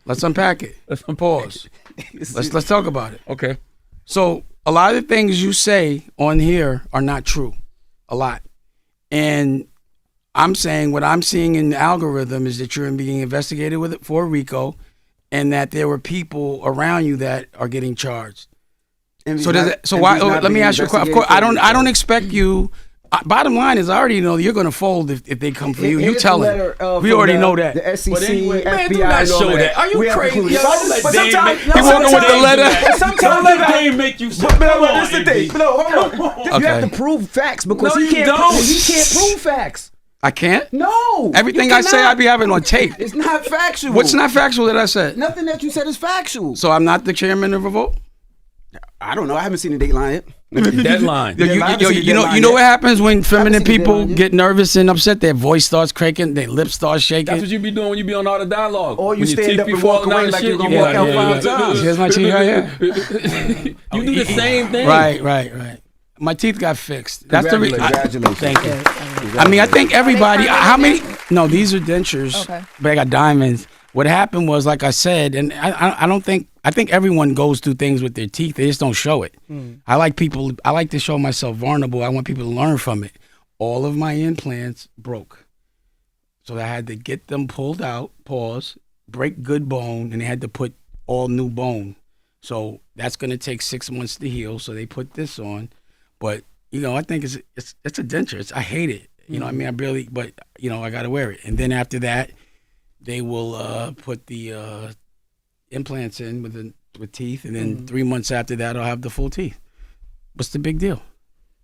Let's unpack it. Let's pause. Let's talk about it.
Okay.
So a lot of the things you say on here are not true. A lot. And I'm saying what I'm seeing in the algorithm is that you're being investigated for RICO, and that there were people around you that are getting charged. So does it, so why? Let me ask you a question. Of course, I don't expect you. Bottom line is, I already know you're going to fold if they come for you. You tell them. We already know that.
The SEC,
But anyway,
FBI,
man, do not
and all
show
that.
that. Are you
We have
crazy?
included-
Don't let
But
Dame
sometimes-
make-
He walking with the letter.
Don't let Dame make you say.
But
Come on,
that's the thing.
Envy.
No, hold on. You
Okay.
have to prove facts because
No,
he
you
can't.
don't.
He can't prove facts.
I can't.
No.
Everything
you
I say,
cannot.
I be having on tape.
It's not factual.
What's not factual that I said?
Nothing that you said is factual.
So I'm not the chairman of Revolt.
I don't know. I haven't seen the Dateline yet.
Deadline.
You know what happens when feminine people get nervous and upset? Their voice starts cracking, their lips start shaking.
That's what you be doing when you be on all the dialogue.
Or you
When your
stand
teeth
up
be
and walk
falling
away
out
like
and
you're
shit.
gonna walk out 5 times.
Here's my teeth right here.
You do the same thing.
Right. My teeth got fixed. That's the reason.
Congratulations.
Thank you. I mean, I think everybody. How many? No, these are dentures.
Okay.
But I got diamonds. What happened was, like I said, and I don't think. I think everyone goes through things with their teeth. They just don't show it. I like to show myself vulnerable. I want people to learn from it. All of my implants broke, so I had to get them pulled out. Pause. Break good bone, and they had to put all new bone. So that's gonna take 6 months to heal. So they put this on, but I think it's a denture. I hate it. You know, what I mean, I barely, but I gotta wear it. And then after that, they will put the implants in with teeth, and then 3 months after that, I'll have the full teeth. What's the big deal?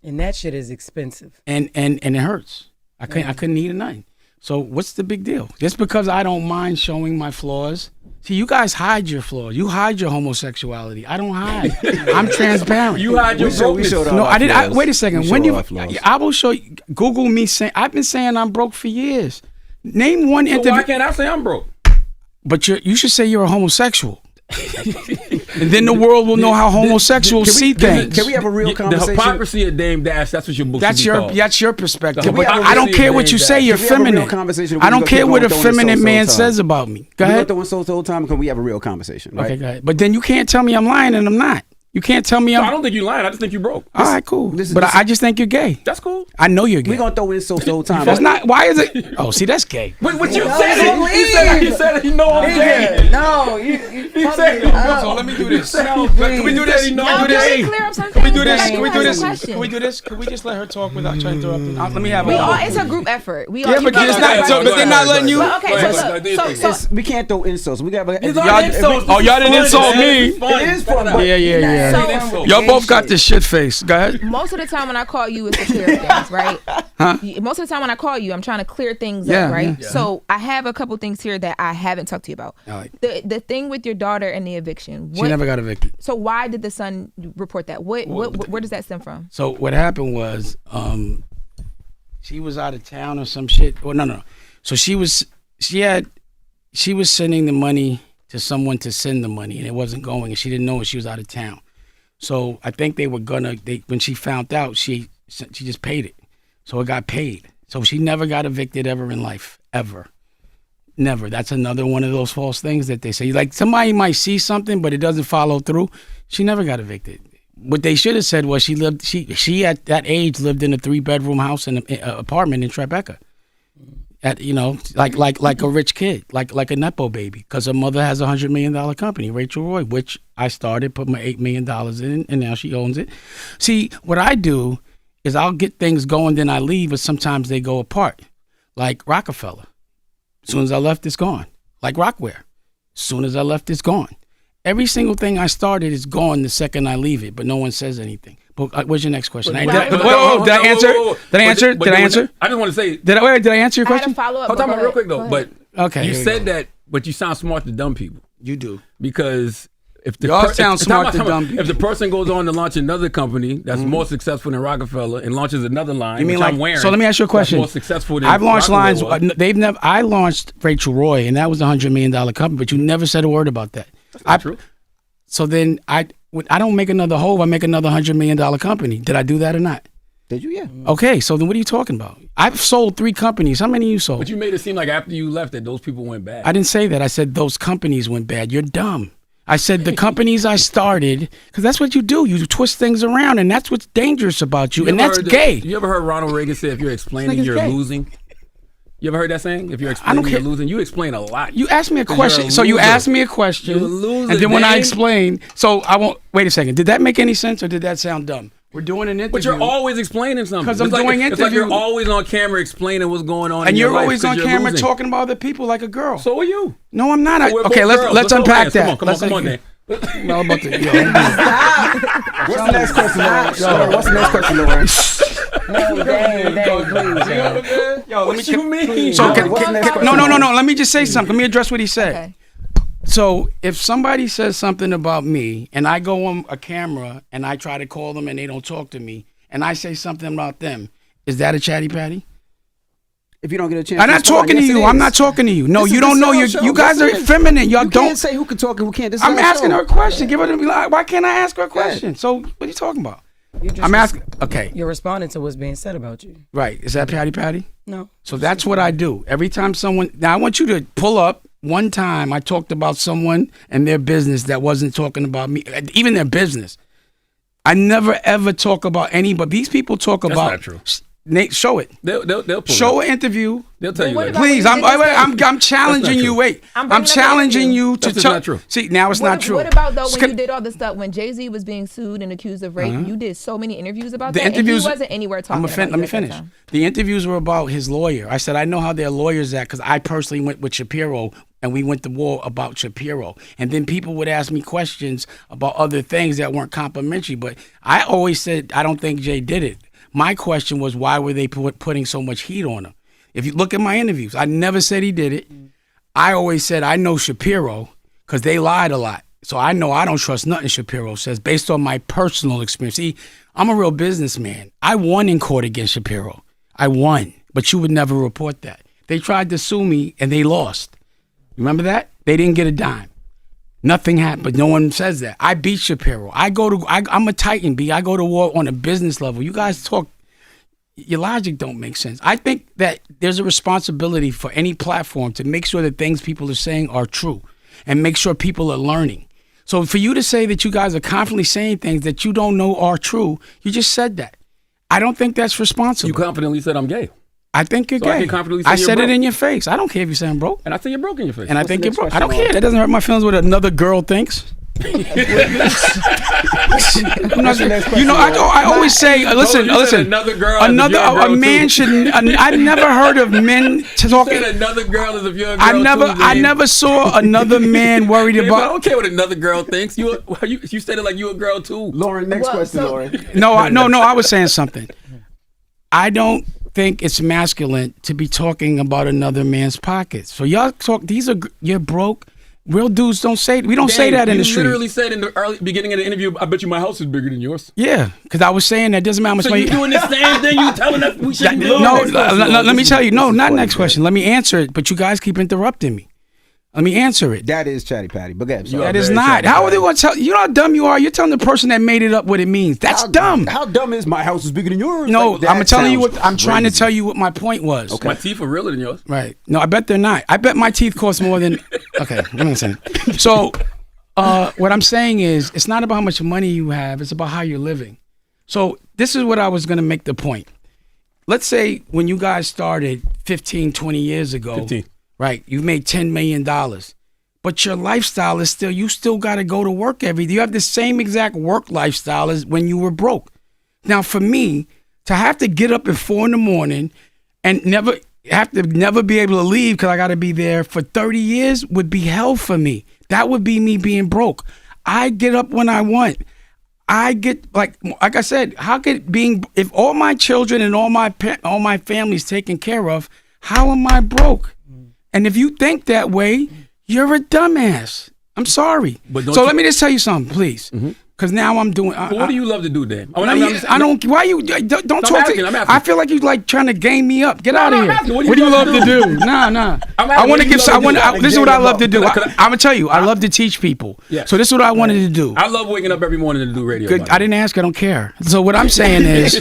And that shit is expensive.
And it hurts. I couldn't eat a night. So what's the big deal? Just because I don't mind showing my flaws. See, you guys hide your flaws. You hide your homosexuality. I don't hide. I'm transparent.
You hide your brokenness.
No, I did. Wait a second. When you,
flaws.
I will show you. Google me saying I've been saying I'm broke for years. Name one
So
interview.
why can't I say I'm broke?
But you should say you're a homosexual. And then the world will know how homosexuals see things.
Can we have a real
The
conversation?
hypocrisy of Dame Dash. That's what your book.
That's
should be called.
your perspective.
Can we have a
I don't
real
care what you say. You're
Can we have a real
feminine.
conversation?
I don't
We're
care
gonna
what
keep
a
going, throwing
feminine
this
man
so
says about me. Go
We're
ahead.
throwing so the whole time. Can we have a real conversation? Right?
Okay, go ahead. But then you can't tell me I'm lying and I'm not. You can't tell me
So
I'm.
I don't think you lying. I just think you broke.
All right, cool.
this-
But
this-
I just think you're gay.
That's cool.
I know you're gay.
We're gonna throw in so the whole time.
That's not. Why is it? Oh, see, that's gay.
What you said? He said you know I'm gay.
No, you
He said
So let me do this.
Can we do this?
Y'all
Can we do
really
this?
clear up some
Can we
things?
do this?
Like,
Can we
you
do
have
this?
some questions.
Can we do this? Can we just let her talk without trying to interrupt? Let me have
We
a.
all, it's a group effort. We all.
Yeah, but
you
it's
can't-
not. So, but they're not letting you.
Well, okay,
Go ahead,
so
go ahead.
so
It's, we can't throw insults. We got.
These
Y'all-
aren't insults.
oh, y'all didn't
This is
insult
fun.
me.
This is fun.
It is fun, but-
Yeah.
So-
Y'all both got the shit face. Go ahead.
most of the time when I call you, it's to clear things, right?
Huh?
Most of the time when I call you, I'm trying to clear things
Yeah,
up, right?
yeah.
So I have a couple things here that I haven't talked to you about.
All right.
The thing with your daughter and the eviction.
She never got evicted.
So why did the son report that? Where does that stem from?
So what happened was, she was out of town or some shit. Well, no. So she was sending the money to someone to send the money, and it wasn't going, and she didn't know it. She was out of town. So I think they were when she found out, she just paid it. So it got paid. So she never got evicted ever in life, ever. Never. That's another one of those false things that they say. Like, somebody might see something, but it doesn't follow through. She never got evicted. what they should have said was she at that age lived in a 3-bedroom house and apartment in Tribeca. At like a rich kid, like a nepo baby, because her mother has $100 million company, Rachel Roy, which I started, put my $8 million in, and now she owns it. See, what I do is I'll get things going, then I leave, but sometimes they go apart. Like Rockefeller, as soon as I left, it's gone. Like Rockware, as soon as I left, it's gone. Every single thing I started is gone the second I leave it, but no one says anything. But what's your next question? Did I answer?
I just want to say.
Did I answer your question?
I had a follow-up.
Hold on, real quick though. But
okay,
you said that, but you sound smart to dumb people.
You do,
because if the if the person goes on to launch another company that's more successful than Rockefeller and launches another line,
you mean
which
like,
I'm wearing,
so let me ask you a question.
More successful than
I've launched lines.
Was.
I launched Rachel Roy, and that was a $100 million company, but you never said a word about that.
That's not true.
So then I don't make another Hove. I make another $100 million company. Did I do that or not?
Did you? Yeah.
Okay. So then what are you talking about? I've sold 3 companies. How many you sold?
But you made it seem like after you left that those people went bad.
I didn't say that. I said those companies went bad. You're dumb. I said the companies I started, because that's what you do. You twist things around, and that's what's dangerous about you, and that's gay.
You ever heard Ronald Reagan say, if you're explaining, you're losing? You ever heard that saying? If you're explaining, you're losing. You explain a lot.
You asked me a question. So you asked me a question. And then when I explain, so I won't, wait a second. Did that make any sense or did that sound dumb? We're doing an interview.
But you're always explaining something.
Because I'm doing interviews.
It's like you're always on camera explaining what's going on in your life.
And you're always on camera talking about other people like a girl.
So are you.
No, I'm not. Okay, let's unpack that.
Come on, man.
No, I'm about to.
What's the next question, Lauren?
No, dang, please.
Yo, what you mean?
So no. Let me just say something. Let me address what he said.
Okay.
So if somebody says something about me and I go on a camera and I try to call them and they don't talk to me and I say something about them, is that a chatty patty?
If you don't get a chance,
I'm not talking to you. I'm not talking to you. No, you don't know. You guys are feminine. Y'all don't.
You can't say who can talk and who can't.
I'm asking her a question. Give her the. Why can't I ask her a question? So what are you talking about? I'm asking. Okay.
You're responding to what's being said about you.
Right. Is that patty patty?
No.
So that's what I do. Every time someone. Now I want you to pull up. One time I talked about someone and their business that wasn't talking about me, even their business. I never ever talk about anybody. These people talk about.
That's not true.
Nate, show it.
They'll pull
show an interview.
They'll tell you later.
Please, I'm challenging you. Wait, I'm challenging you to tell.
Not true.
See, now it's not true.
What about though when you did all the stuff when Jay-Z was being sued and accused of rape? You did so many interviews about that.
Interviews,
and he wasn't anywhere talking about it.
Let me finish. The interviews were about his lawyer. I said I know how their lawyers act because I personally went with Shapiro and we went to war about Shapiro. And then people would ask me questions about other things that weren't complimentary. But I always said I don't think Jay did it. My question was, why were they putting so much heat on him? If you look at my interviews, I never said he did it. I always said I know Shapiro because they lied a lot. So I know I don't trust nothing Shapiro says based on my personal experience. See, I'm a real businessman. I won in court against Shapiro. I won, but you would never report that. They tried to sue me and they lost. Remember that? They didn't get a dime. Nothing happened, but no one says that. I beat Shapiro. I'm a Titan, B. I go to war on a business level. You guys talk, your logic don't make sense. I think that there's a responsibility for any platform to make sure that things people are saying are true and make sure people are learning. So for you to say that you guys are confidently saying things that you don't know are true, you just said that. I don't think that's responsible.
You confidently said I'm gay.
I think you're gay. I said it in your face. I don't care if you say I'm broke.
And I say you're broke in your face.
And I think you're broke. I don't care. That doesn't hurt my feelings what another girl thinks. I always say, listen.
Another girl.
A man shouldn't. I've never heard of men talking.
You said another girl is if you're a girl.
I never saw another man worried about.
I don't care what another girl thinks. You said it like you a girl too.
Lauren, next question, Lauren.
No. I was saying something. I don't think it's masculine to be talking about another man's pockets. So y'all talk. You're broke. Real dudes don't say. We don't say that in the street.
You literally said in the early beginning of the interview, "I bet you my house is bigger than yours."
Yeah, because I was saying that doesn't matter how much
so
money.
You doing the same thing? You telling us we shouldn't do?
No, let me tell you. No, not next question. Let me answer it. But you guys keep interrupting me. Let me answer it.
That is chatty patty. But
that is not. How are they going to tell you? Know how dumb you are? You're telling the person that made it up what it means. That's dumb.
How dumb is my house is bigger than yours?
No, I'm telling you what. I'm trying to tell you what my point was.
Okay. My teeth are realer than yours.
Right. No, I bet they're not. I bet my teeth cost more than. Okay, let me say. So, what I'm saying is, it's not about how much money you have. It's about how you're living. So this is what I was going to make the point. Let's say when you guys started 15, 20 years ago,
15.
Right, you've made $10 million. But your lifestyle is still, you still got to go to work every day. You have the same exact work lifestyle as when you were broke. Now, for me, to have to get up at 4 a.m. and never be able to leave because I got to be there for 30 years would be hell for me. That would be me being broke. I get up when I want. I get, like I said, if all my children and all my family's taken care of, how am I broke? And if you think that way, you're a dumbass. I'm sorry. So let me just tell you something, please. Because now I'm doing.
What do you love to do, Dan?
I don't. Why you don't talk to? I feel like you like trying to game me up. Get out of here. What do you love to do? Nah. I want to give. This is what I love to do. I'm gonna tell you. I love to teach people. So this is what I wanted to do.
I love waking up every morning to do radio.
I didn't ask. I don't care. So what I'm saying is,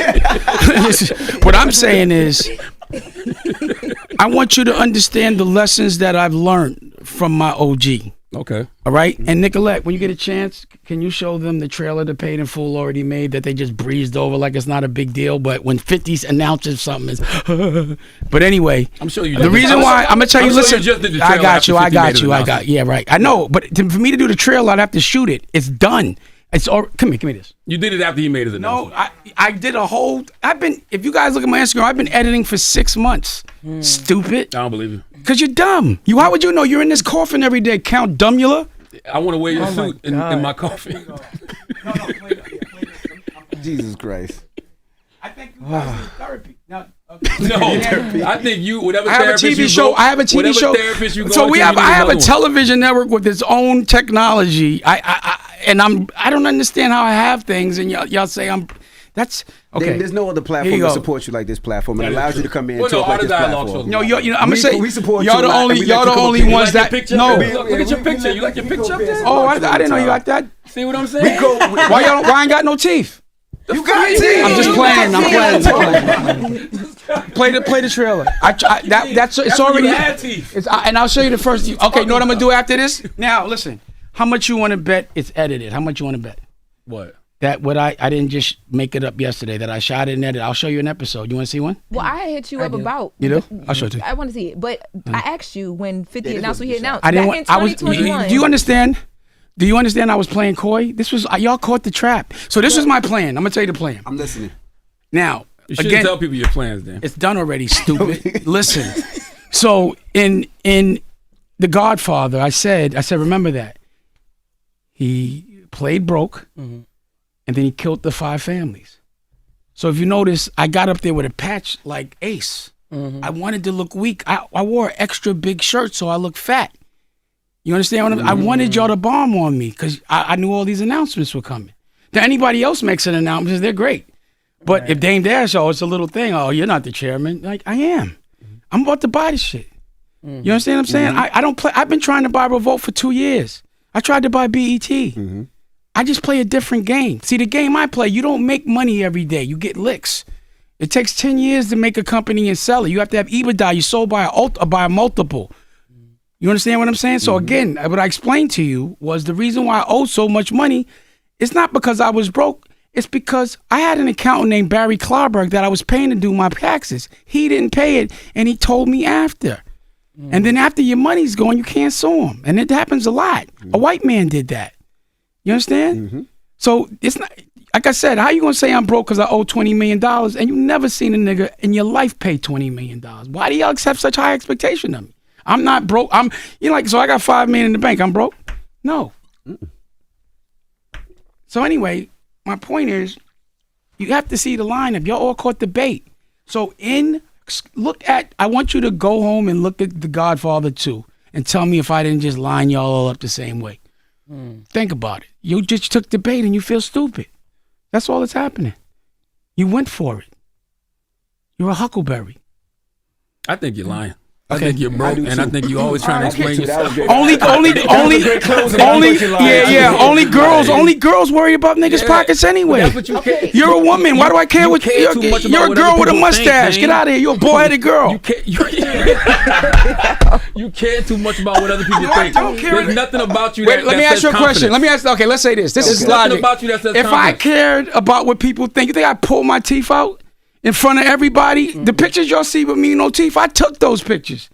I want you to understand the lessons that I've learned from my OG.
Okay.
All right. And Nicolette, when you get a chance, can you show them the trailer the Paid in Full already made that they just breezed over like it's not a big deal? But when 50 announces something, it's but anyway,
I'm sure you.
The reason why I'm gonna tell you, listen, I got you. Yeah, right. I know, but for me to do the trailer, I'd have to shoot it. It's done. It's all. Come here, give me this.
You did it after he made his announcement.
No, I did a whole. If you guys look at my Instagram, I've been editing for 6 months. Stupid.
I don't believe you.
Because you're dumb. How would you know? You're in this coffin every day, Count Dumbula.
I want to wear your suit in my coffin.
Jesus Christ.
I think you guys need therapy. No,
I think you, whatever
I have a
therapist
TV show. I have a TV show.
Therapist you go
so
to,
I have a television network with its own technology. I don't understand how I have things, and y'all say I'm. That's okay.
There's no other platform that supports you like this platform. It allows you to come in and talk like this platform.
No, I'm gonna say
we support
y'all
you.
Y'all the only ones that. No,
look at your picture. You like your picture up there?
Oh, I didn't know you like that.
See what I'm saying?
Why I ain't got no teeth?
You got teeth.
I'm just playing. Play the trailer. It's already. And I'll show you the first. Okay, you know what I'm gonna do after this? Now listen. How much you want to bet it's edited? How much you want to bet?
What?
That I didn't just make it up yesterday. That I shot it and edited. I'll show you an episode. You want to see one?
Well, I hit you up about.
You do? I'll show it to you.
I want to see it, but I asked you when 50 announced what he announced.
I didn't
back in 2021.
Do you understand? Do you understand? I was playing coy. This was y'all caught the trap. So this was my plan. I'm gonna tell you the plan.
I'm listening.
Now,
you shouldn't tell people your plans, then.
It's done already. Stupid. Listen. So in The Godfather, I said, remember that he played broke. And then he killed the 5 families. So if you notice, I got up there with a patch like Ace. I wanted to look weak. I wore an extra big shirt so I look fat. You understand what I wanted y'all to bomb on me because I knew all these announcements were coming. Now anybody else makes an announcement, they're great. But if Dame Dash, it's a little thing. Oh, you're not the chairman. Like, I am. I'm about to buy this shit. You understand what I'm saying? I don't play. I've been trying to buy Revolt for 2 years. I tried to buy BET. I just play a different game. See, the game I play, you don't make money every day. You get licks. It takes 10 years to make a company and sell it. You have to have EBITDA. You sold by a multiple. You understand what I'm saying? So again, what I explained to you was the reason why I owed so much money. It's not because I was broke. It's because I had an accountant named Barry Klarberg that I was paying to do my taxes. He didn't pay it, and he told me after. And then after your money's gone, you can't sue him. And it happens a lot. A white man did that. You understand? So it's not, like I said, how you gonna say I'm broke because I owe $20 million and you never seen a nigga in your life pay $20 million? Why do y'all accept such high expectation of me? I'm not broke. So I got $5 million in the bank. I'm broke? No. So anyway, my point is, you have to see the lineup. Y'all all caught the bait. So I want you to go home and look at The Godfather 2 and tell me if I didn't just line y'all all up the same way. Think about it. You just took the bait and you feel stupid. That's all that's happening. You went for it. You're a huckleberry.
I think you're lying. I think you're broke, and I think you always trying to explain yourself.
Only girls worry about niggas' pockets anyway. You're a woman. Why do I care what you're a girl with a mustache. Get out of here. You're a boy-headed girl.
You care too much about what other people think. There's nothing about you
Wait, let me ask you a question. Okay, let's say this. This is logic.
About you that says
if I cared about what people think, you think I pull my teeth out in front of everybody? The pictures y'all see with me no teeth, I took those pictures.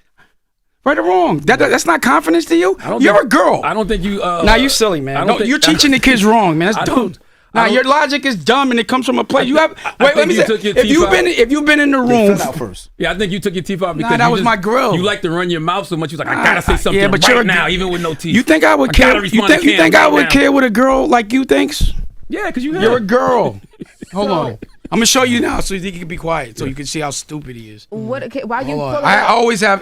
Right or wrong? That's not confidence to you? You're a girl.
I don't think you...
Now you silly, man. No, you're teaching the kids wrong, man. That's dumb. Now your logic is dumb, and it comes from a place. You have. Wait, let me say. If you've been in the room
first.
Yeah, I think you took your teeth out because
that was my grill.
You like to run your mouth so much. You was like, I gotta say something right now, even with no teeth.
You think I would care? You think I would care what a girl like you thinks?
Yeah, because
you're a girl. Hold on. I'm gonna show you now, so you can be quiet, so you can see how stupid he is.
What? Okay, why you pull it up?
I always have,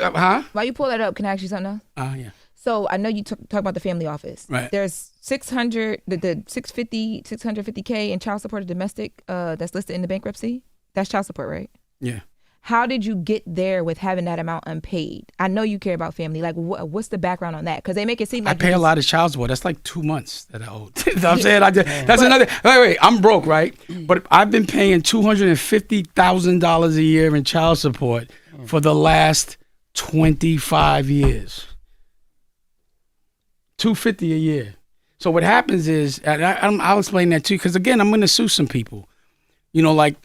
Why you pull that up? Can I ask you something else?
Yeah.
So I know you talk about the family office.
Right.
There's 650K in child support of domestic that's listed in the bankruptcy. That's child support, right?
Yeah.
How did you get there with having that amount unpaid? I know you care about family. Like, what's the background on that? Because they make it seem like
I pay a lot of child support. That's like 2 months that I owe. You know what I'm saying? That's another. Wait. I'm broke, right? But I've been paying $250,000 a year in child support for the last 25 years. $250 a year. So what happens is, I'll explain that too, because again, I'm going to sue some people. You know, like,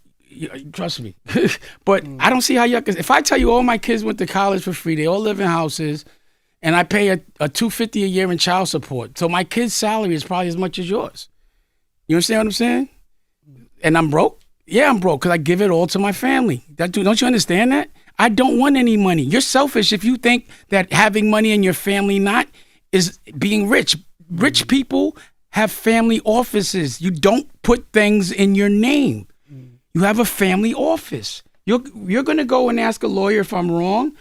trust me. But I don't see how you. Cause if I tell you all my kids went to college for free, they all live in houses, and I pay a $250 a year in child support, so my kid's salary is probably as much as yours. You understand what I'm saying? And I'm broke. Yeah, I'm broke because I give it all to my family. Don't you understand that? I don't want any money. You're selfish if you think that having money in your family is being rich. Rich people have family offices. You don't put things in your name. You have a family office. You're going to go and ask a lawyer if I'm wrong,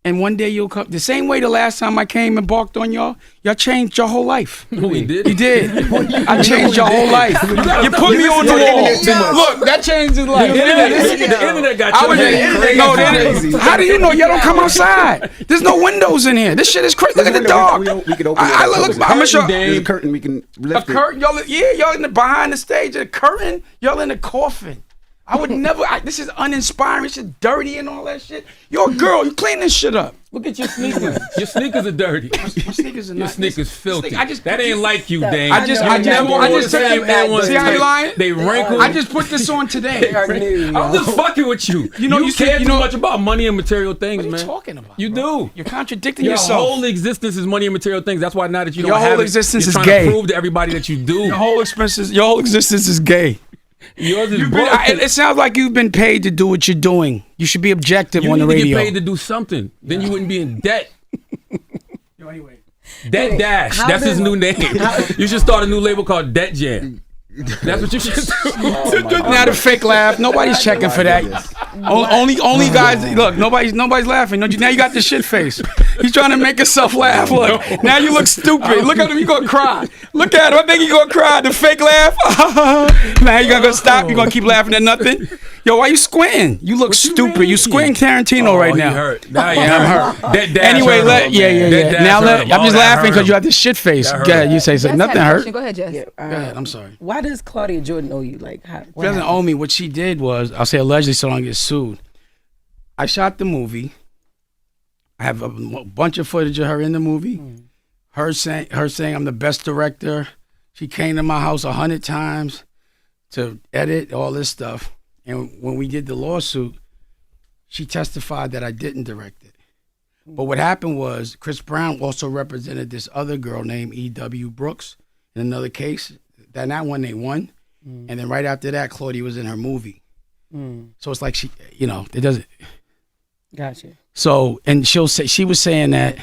and one day you'll come. The same way the last time I came and barked on y'all changed your whole life.
No, we did.
You did. I changed your whole life. You put me on the wall. Look, that changed his life.
The internet got you.
How do you know y'all don't come outside? There's no windows in here. This shit is crazy. Look at the dog.
We can open
I'm gonna show.
There's a curtain we can lift.
A curtain, y'all in the behind the stage. A curtain, y'all in the coffin. I would never. This is uninspiring. This is dirty and all that shit. You're a girl. You clean this shit up.
Look at your sneakers. Your sneakers are dirty.
My sneakers are not.
Your sneakers filthy.
That
ain't like you, Dane.
I just see how you lying?
They wrinkled.
I just put this on today.
I'm just fucking with you. You care too much about money and material things, man.
What are you talking about?
You do.
You're contradicting yourself.
Your whole existence is money and material things. That's why now that you don't
have
it,
your whole existence is
trying
gay.
To prove to everybody that you do.
Your whole existence is gay.
Yours is
it sounds like you've been paid to do what you're doing. You should be objective on the radio.
You need to get paid to do something. Then you wouldn't be in debt.
Anyway.
Debt Dash. That's his new name. You should start a new label called Debt Jam. That's what you should do.
Now the fake laugh. Nobody's checking for that. Only guys. Look, nobody's laughing. Now you got the shit face. He's trying to make himself laugh. Look, now you look stupid. Look at him. You gonna cry. Look at him. I think he gonna cry. The fake laugh. Now you gonna stop. You gonna keep laughing at nothing. Yo, why you squinting? You look stupid. You squinting Tarantino right now.
Hurt.
Now I'm hurt. Anyway, Now I'm just laughing because you have this shit face. Go ahead, you say something. Nothing hurt.
Go ahead, Jess.
Go ahead. I'm sorry.
Why does Claudia Jordan owe you? Like,
she doesn't owe me. What she did was, I'll say allegedly, so I don't get sued. I shot the movie. I have a bunch of footage of her in the movie. Her saying I'm the best director. She came to my house 100 times to edit all this stuff. And when we did the lawsuit, she testified that I didn't direct it. But what happened was Chris Brown also represented this other girl named E.W. Brooks in another case. That one they won. And then right after that, Claudia was in her movie. So it's like she, it doesn't.
Gotcha.
So, and she was saying that,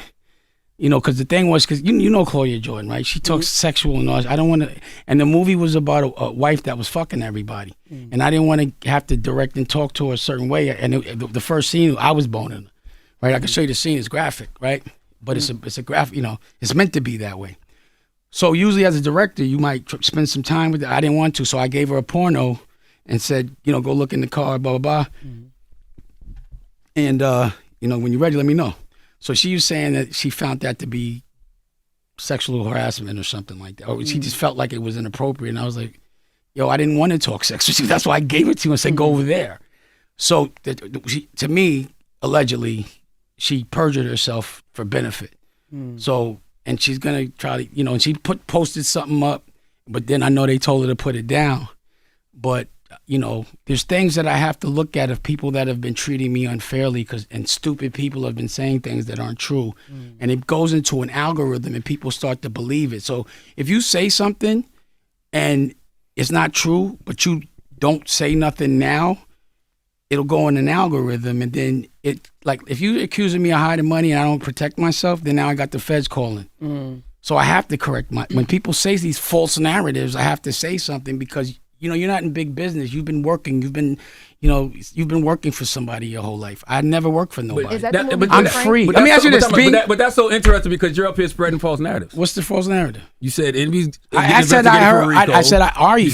because the thing was, because you know Claudia Jordan, right? She talks sexual and all that. I don't want to, and the movie was about a wife that was fucking everybody. And I didn't want to have to direct and talk to her a certain way. And the first scene, I was boning her, right? I can show you the scene, it's graphic, right? But it's a graphic, it's meant to be that way. So usually as a director, you might spend some time with it. I didn't want to, so I gave her a porno and said, go look in the car, blah, blah, blah. And, when you're ready, let me know. So she was saying that she found that to be sexual harassment or something like that. Or she just felt like it was inappropriate. And I was like, yo, I didn't want to talk sex with you. That's why I gave it to you and said, go over there. So to me, allegedly, she perjured herself for benefit. So, and she's going to try to, and she posted something up, but then I know they told her to put it down. But, there's things that I have to look at of people that have been treating me unfairly and stupid people have been saying things that aren't true. And it goes into an algorithm and people start to believe it. So if you say something and it's not true, but you don't say nothing now, it'll go in an algorithm, and then if you accusing me of hiding money and I don't protect myself, then now I got the feds calling. So I have to correct when people say these false narratives, I have to say something because you're not in big business. You've been working. You've been working for somebody your whole life. I never worked for nobody. I'm free. Let me ask you this.
But that's so interesting because you're up here spreading false narratives.
What's the false narrative?
You said enemies.
I said are you?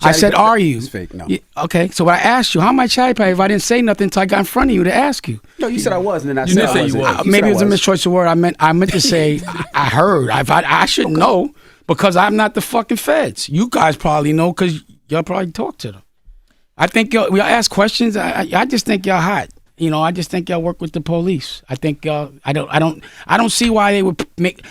I said are you?
It's fake. No.
Yeah, okay. So when I asked you, how am I chatty patty if I didn't say nothing until I got in front of you to ask you?
No, you said I was, and then I
You
said
didn't say
I
you
wasn't.
was.
Maybe it was a mischoice of word. I meant to say I heard. I shouldn't know because I'm not the fucking feds. You guys probably know because y'all probably talk to them. I think y'all ask questions. I just think y'all hot. I just think y'all work with the police. I think y'all. I don't see why they would make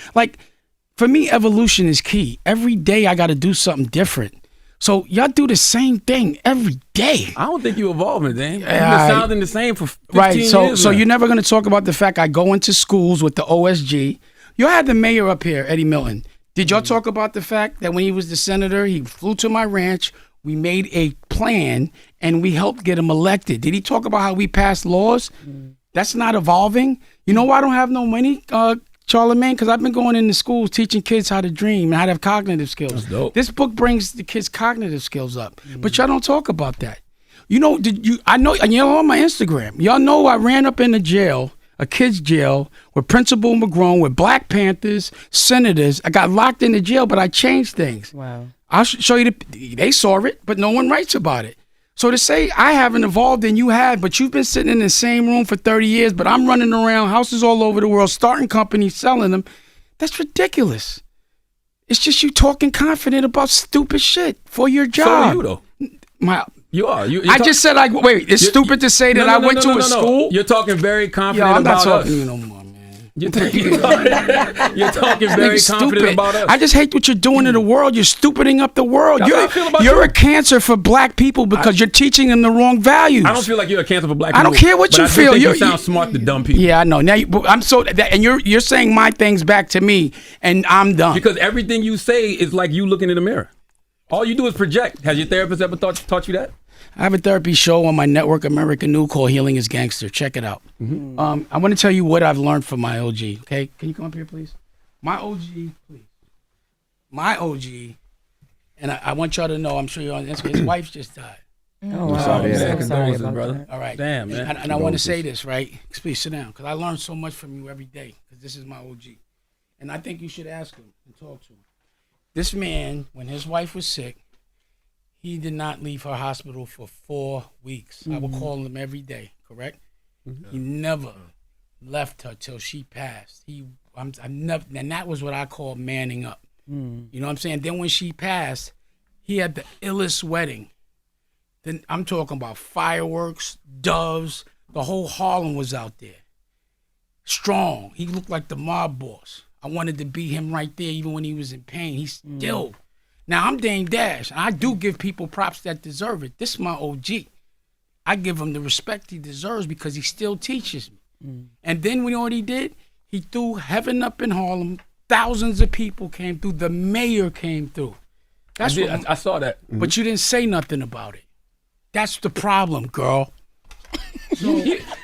for me. Evolution is key. Every day I got to do something different. So y'all do the same thing every day.
I don't think you evolving, Dame. You've been sounding the same for 15 years.
So you're never going to talk about the fact I go into schools with the OSG. You had the mayor up here, Eddie Milton. Did y'all talk about the fact that when he was the senator, he flew to my ranch, we made a plan, and we helped get him elected? Did he talk about how we passed laws? That's not evolving. You know why I don't have no money, Charlemagne? Because I've been going into schools teaching kids how to dream and how to have cognitive skills.
That's dope.
This book brings the kids' cognitive skills up, but y'all don't talk about that. I know, and y'all on my Instagram, y'all know I ran up in the jail, a kid's jail, with Principal McGrone, with Black Panthers, senators. I got locked in the jail, but I changed things.
Wow.
I'll show you they saw it, but no one writes about it. So to say I haven't evolved and you have, but you've been sitting in the same room for 30 years, but I'm running around houses all over the world, starting companies, selling them, that's ridiculous. It's just you talking confident about stupid shit for your job.
So are you, though. You are.
I just said, wait, it's stupid to say that I went to a school?
You're talking very confident
I'm not
about
talking
us.
to you no more, man.
You're talking very confident about us.
I just hate what you're doing to the world. You're stupiding up the world.
That's how I feel about
You're
you.
a cancer for black people because you're teaching them the wrong values.
I don't feel like you're a cancer for black people.
I don't care what you feel.
Think you sound smart to dumb people.
Yeah, I know. Now and you're saying my things back to me, and I'm dumb.
Because everything you say is like you looking in the mirror. All you do is project. Has your therapist ever taught you that?
I have a therapy show on my network, American New, called Healing is Gangster. Check it out. I want to tell you what I've learned from my OG. Okay, can you come up here, please? My OG, please. My OG, and I want y'all to know. I'm sure you're on this. His wife just died.
Oh, wow.
Condolences, brother.
All right.
Damn, man.
And I want to say this, right? Please sit down, because I learn so much from you every day. Because this is my OG, and I think you should ask him and talk to him. This man, when his wife was sick, he did not leave her hospital for 4 weeks. I would call him every day, correct? He never left her till she passed. I never, and that was what I call manning up. You know what I'm saying? Then when she passed, he had the illest wedding. Then I'm talking about fireworks, doves. The whole Harlem was out there. Strong. He looked like the mob boss. I wanted to be him right there, even when he was in pain. He's still. Now, I'm Dame Dash. I do give people props that deserve it. This is my OG. I give him the respect he deserves because he still teaches me. And then what he did, he threw heaven up in Harlem. Thousands of people came through. The mayor came through.
I saw that.
But you didn't say nothing about it. That's the problem, girl.
So,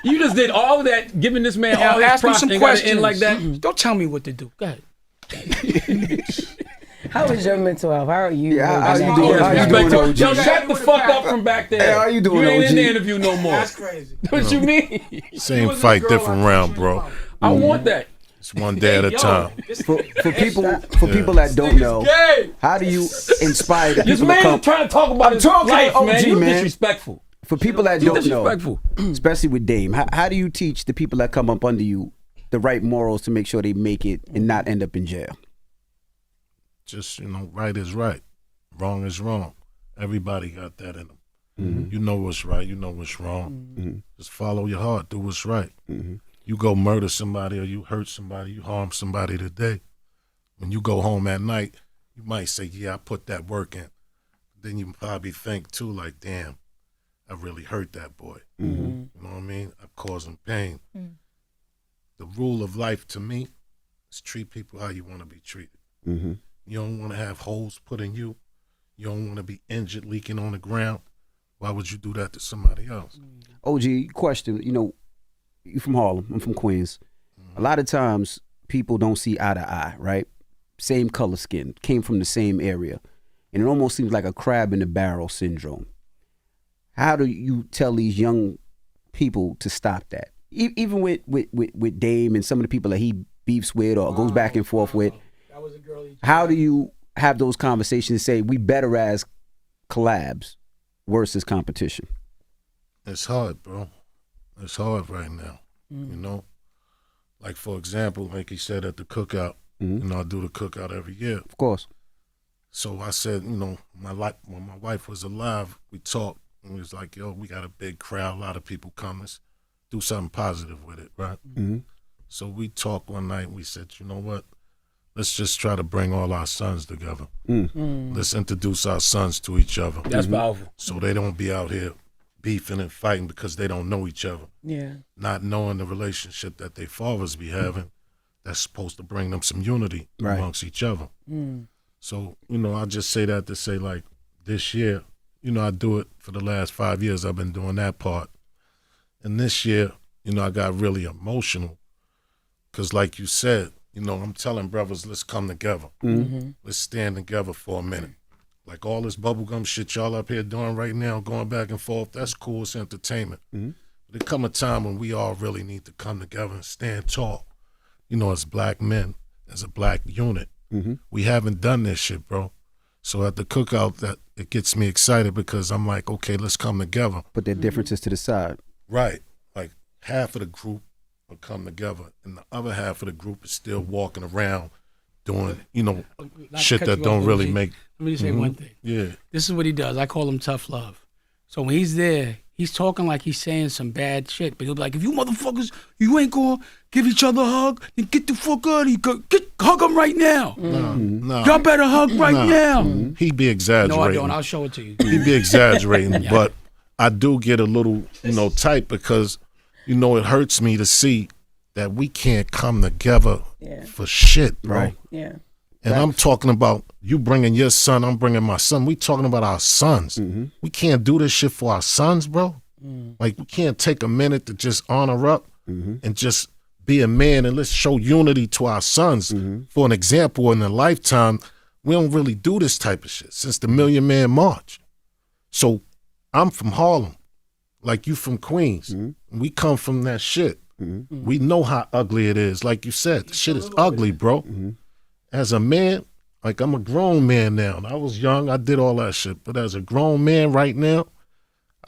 you just did all of that, giving this man all his
ask him
props
some
and got to
questions
end like that.
Don't tell me what to do. Go ahead.
How is your mental health? How are you?
Yeah, how you
Yo,
doing? How you doing, OG?
shut the fuck up from back there.
Hey, how you doing,
You ain't
OG?
in the interview no more.
That's crazy.
What you mean?
Same fight, different round, bro.
I want that.
It's one day at a time.
For people that don't know, how do you inspire the
This
people to
man
come?
is trying to talk about his
talking
life,
to
man.
OG,
You
man.
disrespectful.
For people that
You
don't know,
disrespectful.
especially with Dame, how do you teach the people that come up under you the right morals to make sure they make it and not end up in jail?
Just, right is right. Wrong is wrong. Everybody got that in them. You know what's right. You know what's wrong. Just follow your heart. Do what's right. You go murder somebody or you hurt somebody, you harm somebody today. When you go home at night, you might say, yeah, I put that work in. Then you probably think, too, like, damn, I really hurt that boy. You know what I mean? I caused him pain. The rule of life to me is treat people how you want to be treated. You don't want to have holes put in you. You don't want to be injured, leaking on the ground. Why would you do that to somebody else?
OG, question, you from Harlem, I'm from Queens. A lot of times people don't see eye to eye, right? Same color skin, came from the same area. And it almost seems like a crab in the barrel syndrome. How do you tell these young people to stop that? Even with Dame and some of the people that he beefs with or goes back and forth with.
That was a girl.
How do you have those conversations and say we better as collabs versus competition?
It's hard, bro. It's hard right now. Like, for example, like he said at the cookout, I do the cookout every year.
Of course.
So I said, when my wife was alive, we talked, and we was like, yo, we got a big crowd, a lot of people come, let's do something positive with it, right? So we talked one night, and we said, you know what? Let's just try to bring all our sons together. Let's introduce our sons to each other.
That's powerful.
So they don't be out here beefing and fighting because they don't know each other.
Yeah.
Not knowing the relationship that their fathers be having, that's supposed to bring them some unity amongst each other. So, I just say that to say, like, this year, I do it for the last 5 years. I've been doing that part. And this year, I got really emotional because, like you said, I'm telling brothers, let's come together. Let's stand together for a minute. Like all this bubblegum shit y'all up here doing right now, going back and forth, that's cool, it's entertainment. But there come a time when we all really need to come together and stand tall, as black men, as a black unit. We haven't done this shit, bro. So at the cookout, that it gets me excited because I'm like, okay, let's come together.
Put their differences to the side.
Right. Like half of the group will come together and the other half of the group is still walking around doing, shit that don't really make.
Let me just say one thing.
Yeah.
This is what he does. I call him tough love. So when he's there, he's talking like he's saying some bad shit, but he'll be like, if you motherfuckers, you ain't gonna give each other a hug, then get the fuck out of here. Hug him right now.
No.
Y'all better hug right now.
He'd be exaggerating.
No, I don't. I'll show it to you.
He'd be exaggerating, but I do get a little, tight because, it hurts me to see that we can't come together for shit, bro.
Right.
Yeah.
And I'm talking about you bringing your son, I'm bringing my son. We talking about our sons. We can't do this shit for our sons, bro. Like, we can't take a minute to just honor up and just be a man and let's show unity to our sons. For an example, in a lifetime, we don't really do this type of shit since the Million Man March. So I'm from Harlem, like you from Queens. We come from that shit. We know how ugly it is. Like you said, the shit is ugly, bro. As a man, like I'm a grown man now. And I was young, I did all that shit. But as a grown man right now,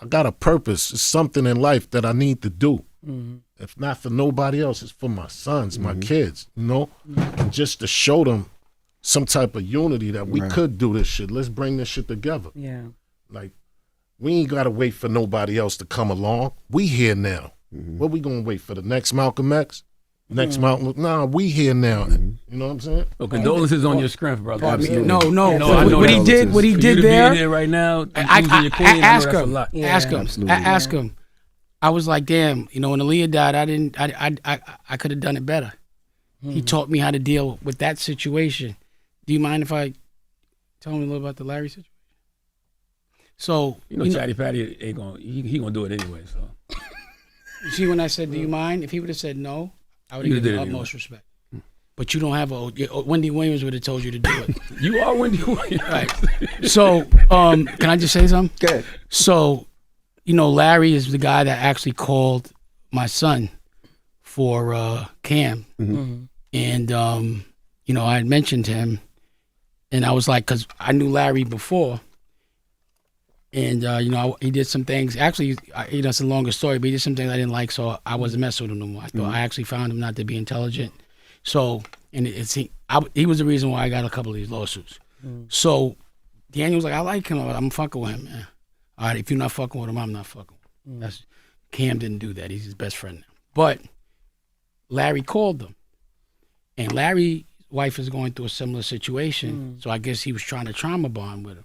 I got a purpose. It's something in life that I need to do. If not for nobody else, it's for my sons, my kids, and just to show them some type of unity that we could do this shit. Let's bring this shit together.
Yeah.
Like, we ain't got to wait for nobody else to come along. We here now. What we going to wait for, the next Malcolm X? Next Malcolm? Nah, we here now. You know what I'm saying?
Well, condolences on your strength, brother.
Absolutely. No.
I know
what he
that.
did, what he
For
did
you to
there.
be in here right now,
I ask him.
Absolutely.
Ask him. I was like, damn. When Aaliyah died, I could have done it better. He taught me how to deal with that situation. Do you mind if I tell him a little about the Larry situation? So
Chatty Patty ain't gonna he gonna do it anyway. So
you see, when I said, "Do you mind?" If he would have said no, I would have given him utmost respect. But you don't have Wendy Williams would have told you to do it.
You are Wendy Williams,
right? So, can I just say something?
Go ahead.
So, Larry is the guy that actually called my son for Cam, and I had mentioned him, and I was like, because I knew Larry before. And he did some things. Actually, that's a longer story, but he did some things I didn't like, so I wasn't messing with him no more. I thought I actually found him not to be intelligent. So, and he was the reason why I got a couple of these lawsuits. So, Daniel was like, I like him. I'm fucking with him, man. All right, if you're not fucking with him, I'm not fucking with him. Cam didn't do that. He's his best friend now. But Larry called him, and Larry's wife is going through a similar situation. So I guess he was trying to trauma bond with him.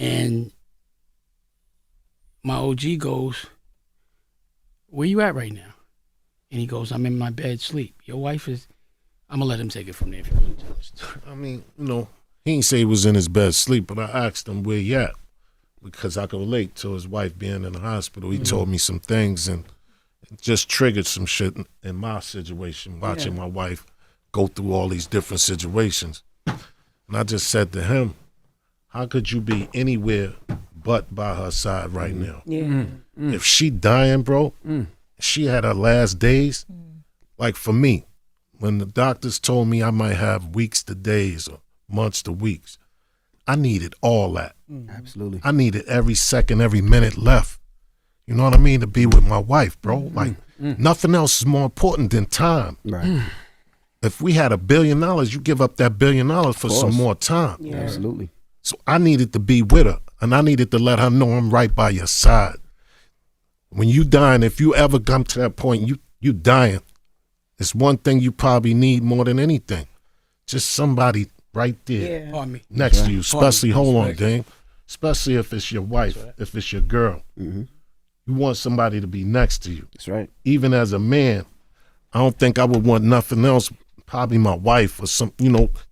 And my OG goes, where you at right now? And he goes, I'm in my bed sleep. Your wife is, I'm going to let him take it from there if you want to tell us.
I mean, he didn't say he was in his bed sleep, but I asked him where he at because I could relate to his wife being in the hospital. He told me some things and it just triggered some shit in my situation, watching my wife go through all these different situations. And I just said to him, how could you be anywhere but by her side right now? If she dying, bro, she had her last days. Like for me, when the doctors told me I might have weeks to days or months to weeks, I needed all that.
Absolutely.
I needed every second, every minute left. You know what I mean? To be with my wife, bro. Like nothing else is more important than time.
Right.
If we had $1 billion, you give up that $1 billion for some more time.
Yeah. Absolutely.
So I needed to be with her, and I needed to let her know I'm right by your side. When you dying, if you ever come to that point, you dying, it's one thing you probably need more than anything. Just somebody right there next to you, especially, hold on, Dame, especially if it's your wife, if it's your girl. You want somebody to be next to you.
That's right.
Even as a man, I don't think I would want nothing else, probably my wife or some,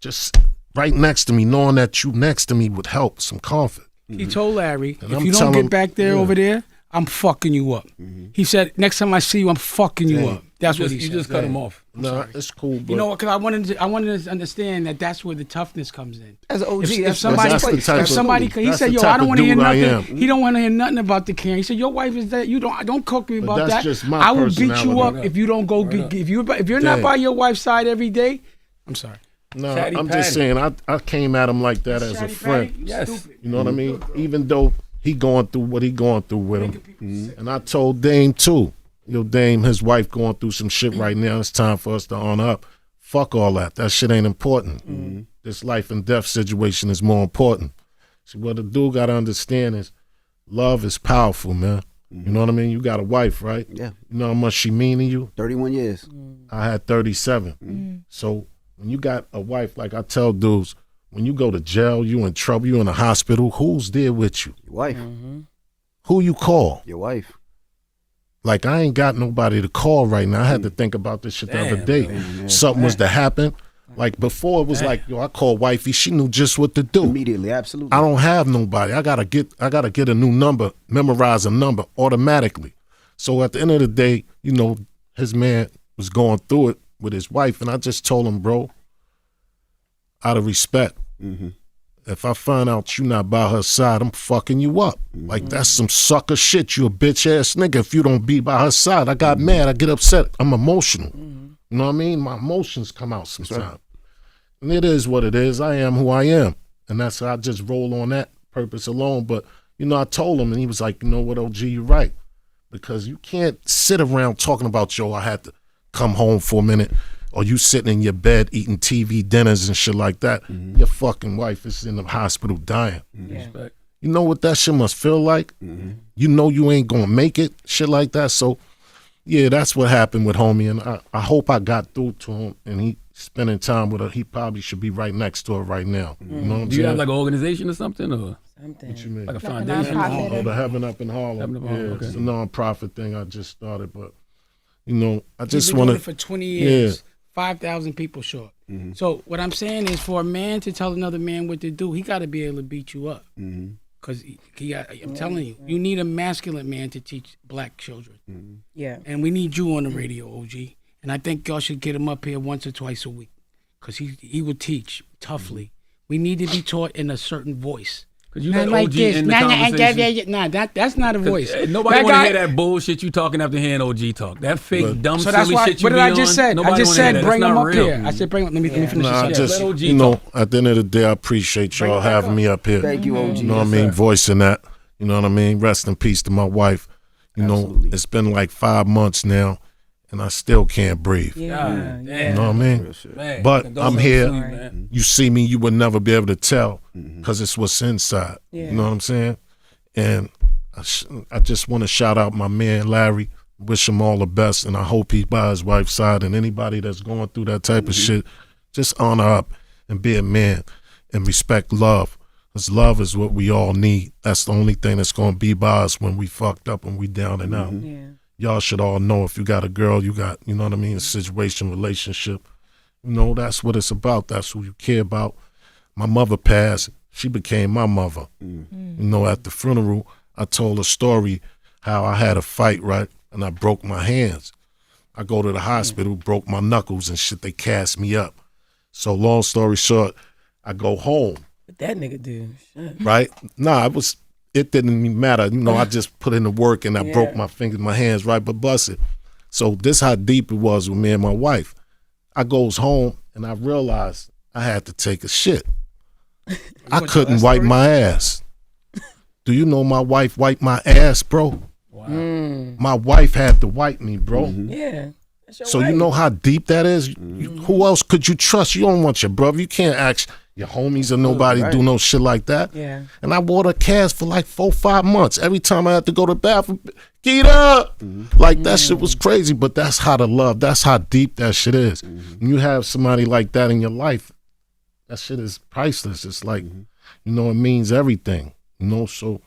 just right next to me, knowing that you next to me would help, some comfort.
He told Larry, if you don't get back there over there, I'm fucking you up. He said, next time I see you, I'm fucking you up. That's what he said.
You just cut him off.
No, it's cool. But
you know what? Because I wanted to understand that that's where the toughness comes in.
As an OG,
if somebody, he said, yo, I don't want to hear nothing. He don't want to hear nothing about the Karen. He said, your wife is that. You don't cook me about that.
Just my
I will beat you up
personality.
if you don't go. If you're not by your wife's side every day. I'm sorry.
No,
Chatty
I'm
Patty.
just saying, I came at him like that as a
Chatty
friend.
Patty,
Yes.
You know what I mean? Even though he going through what he going through with him. And I told Dame too, Dame, his wife going through some shit right now. It's time for us to on up. Fuck all that. That shit ain't important. This life and death situation is more important. See, what the dude got to understand is love is powerful, man. You know what I mean? You got a wife, right?
Yeah.
You know how much she mean to you?
31 years.
I had 37. So when you got a wife, like I tell dudes, when you go to jail, you in trouble, you in a hospital, who's there with you?
Your wife.
Who you call?
Your wife.
Like, I ain't got nobody to call right now. I had to think about this shit the other day. Something was to happen. Like, before it was like, I called wifey, she knew just what to do.
Immediately, absolutely.
I don't have nobody. I gotta get a new number, memorize a number automatically. So at the end of the day, his man was going through it with his wife, and I just told him, bro, out of respect, if I find out you not by her side, I'm fucking you up. Like, that's some sucker shit. You a bitch ass nigga if you don't be by her side. I got mad. I get upset. I'm emotional. You know what I mean? My emotions come out sometimes. Right. And it is what it is. I am who I am. And that's how I just roll on that purpose alone. But, I told him, and he was like, you know what, OG, you're right. Because you can't sit around talking about, I had to come home for a minute, or you sitting in your bed eating TV dinners and shit like that. Your fucking wife is in the hospital dying.
Yeah.
You know what that shit must feel like? You know you ain't gonna make it, shit like that. So, yeah, that's what happened with homie, and I hope I got through to him, and he spending time with her. He probably should be right next to her right now. You know what I'm saying?
Do you have like an organization or something? Or?
What you mean?
Like a foundation?
Oh, the Heaven Up in Harlem. It's a non-profit thing I just started, but, I just want to.
For 20 years. 5,000 people short. So what I'm saying is, for a man to tell another man what to do, he got to be able to beat you up. Because I'm telling you, you need a masculine man to teach black children.
Yeah.
And we need you on the radio, OG. And I think y'all should get him up here once or twice a week, because he would teach toughly. We need to be taught in a certain voice.
You let like OG this. In the conversation.
That's not a voice.
Nobody want to hear that bullshit you talking after hearing OG talk. That fake, dumb, silly shit you be on.
What did I just said? I just said bring him up here. I said bring him. Let me finish this.
At the end of the day, I appreciate y'all having me up here.
Thank you, OG.
You know what I mean? Voicing that. You know what I mean? Rest in peace to my wife. You know, it's been like 5 months now, and I still can't breathe.
Yeah.
You know what I mean?
Man,
but I'm here.
Man.
You see me, you would never be able to tell because it's what's inside.
Yeah.
You know what I'm saying? And I just want to shout out my man, Larry. Wish him all the best, and I hope he's by his wife's side. And anybody that's going through that type of shit, just honor up and be a man and respect love. Because love is what we all need. That's the only thing that's going to be by us when we fucked up and we down and out.
Yeah.
Y'all should all know if you got a girl, you got, you know what I mean, a situation, relationship. You know, that's what it's about. That's who you care about. My mother passed. She became my mother. You know, at the funeral, I told a story how I had a fight, right? And I broke my hands. I go to the hospital, broke my knuckles and shit. They cast me up. So long story short, I go home.
What that nigga do? Shit.
Right? Nah, it didn't even matter. You know, I just put in the work and I broke my fingers, my hands, right? But bust it. So this how deep it was with me and my wife. I goes home and I realized I had to take a shit. I couldn't wipe my ass. Do you know my wife wiped my ass, bro? Wow. My wife had to wipe me, bro.
Yeah.
So you know how deep that is? Who else could you trust? You don't want your brother. You can't ask your homies or nobody do no shit like that.
Yeah.
And I wore a cast for like 4-5 months. Every time I had to go to the bathroom, get up. Like that shit was crazy, but that's how to love. That's how deep that shit is. When you have somebody like that in your life, that shit is priceless. It's like, you know, it means everything. You know, so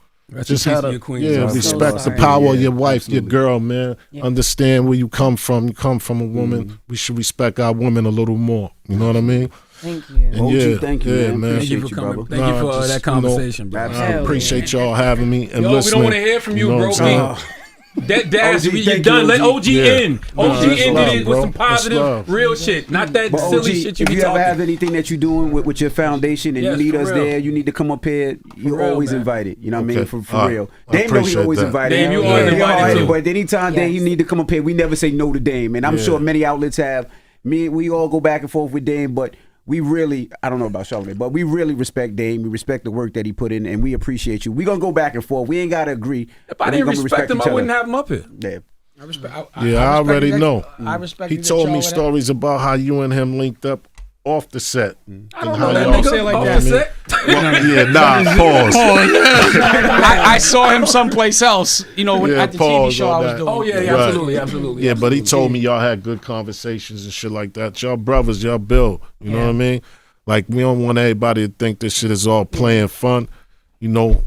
just how to respect the power of your wife, your girl, man. Understand where you come from. You come from a woman. We should respect our women a little more. You know what I mean?
Thank you.
And
thank you, man.
Thank you for coming. Thank you for that conversation, bro.
I appreciate y'all having me and
Yo,
listening.
we don't want to hear from you,
know
bro. That's you're done. Let OG in. OG ended it with some positive, real shit. Not that silly shit you be talking.
If you ever have anything that you're doing with your foundation and you need us there, you need to come up here, you're always invited. You know what I mean? For real. Dame know he always invited.
Dame, you always invited.
But anytime Dame, you need to come up here. We never say no to Dame. And I'm sure many outlets have. We all go back and forth with Dame, but we really, I don't know about Charlamagne, but we really respect Dame. We respect the work that he put in, and we appreciate you. We're going to go back and forth. We ain't got to agree.
If I didn't respect him, I wouldn't have him up here.
Yeah.
I already know.
I respect.
He told me stories about how you and him linked up off the set.
I don't know that nigga
like
off
that.
the set.
Pause.
I saw him someplace else, you know, at the TV show I was doing.
Oh, yeah, absolutely.
Yeah, but he told me y'all had good conversations and shit like that. Y'all brothers, y'all build. You know what I mean? Like, we don't want everybody to think this shit is all playing fun. You know,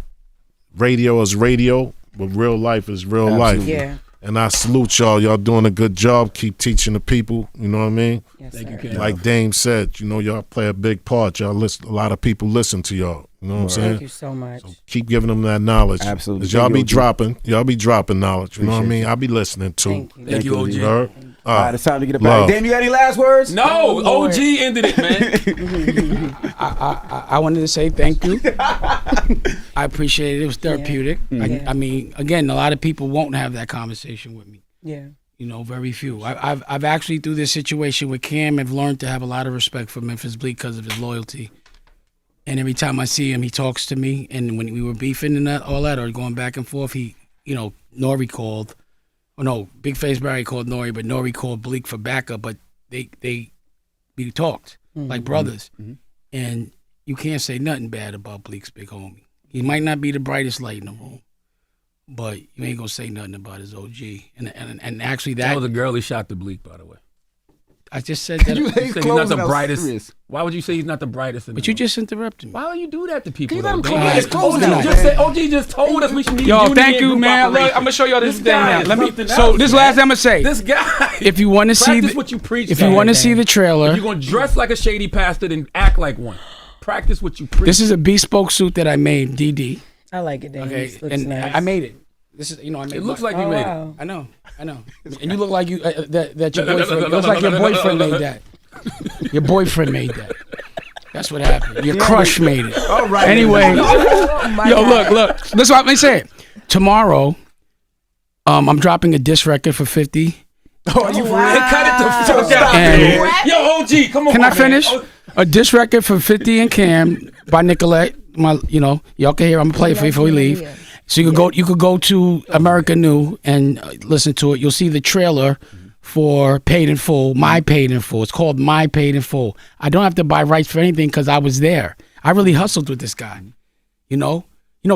radio is radio, but real life is real life.
Yeah.
And I salute y'all. Y'all doing a good job. Keep teaching the people. You know what I mean?
Yes,
Thank you,
sir.
Campbell.
Like Dame said, you know, y'all play a big part. Y'all listen. A lot of people listen to y'all. You know what I'm saying?
Thank you so much.
So keep giving them that knowledge.
Absolutely.
'Cause y'all
Thank
be
you,
dropping knowledge. You know what I mean? I'll be listening too.
Thank you.
Thank you, OG.
You heard?
All right, it's time to get it
love.
back. Dame, you got any last words?
No, OG ended it, man.
I wanted to say thank you. I appreciate it. It was therapeutic. I mean, again, a lot of people won't have that conversation with me.
Yeah.
You know, very few. I've actually, through this situation with Cam, have learned to have a lot of respect for Memphis Bleek because of his loyalty. And every time I see him, he talks to me. And when we were beefing and all that, or going back and forth, he, you know, Nori called. Oh no, Big Face Barry called Nori, but Nori called Bleek for backup. But we talked like brothers. And you can't say nothing bad about Bleek's big homie. He might not be the brightest light in the room, but you ain't gonna say nothing about his OG. And actually, that
was a girl he shot the Bleek, by the way.
I just said that.
You say he's not the brightest. Serious. Why would you say he's not the brightest?
But you just interrupted me.
Why would you do that to people?
Can you let him close his clothes down?
OG just told us we should need
Yo, thank you, man. Look, I'm gonna show y'all this thing now. So this last thing I'm gonna say.
This guy.
If you want to see
what you preach.
If you want to see the trailer,
if you're gonna dress like a shady pastor, then act like one. Practice what you preach.
This is a bespoke suit that I made, DD.
I like it, Dame.
Okay,
Looks
and
nice.
I made it. This is, you know, I made
it. Looks like you made it.
I know. And you look like you that your boyfriend. It looks like your boyfriend made that. Your boyfriend made that. That's what happened. Your crush made it.
All right.
Anyway, look. This is what I'm saying. Tomorrow, I'm dropping a diss record for 50.
Oh, you cut it the fuck out, man. Yo, OG, come on.
Can I finish? A diss record for 50 and Cam by Nicolette. Y'all can hear. I'm gonna play it for you before we leave. So you could go to America New and listen to it. You'll see the trailer for Paid in Full, My Paid in Full. It's called My Paid in Full. I don't have to buy rights for anything because I was there. I really hustled with this guy. You know,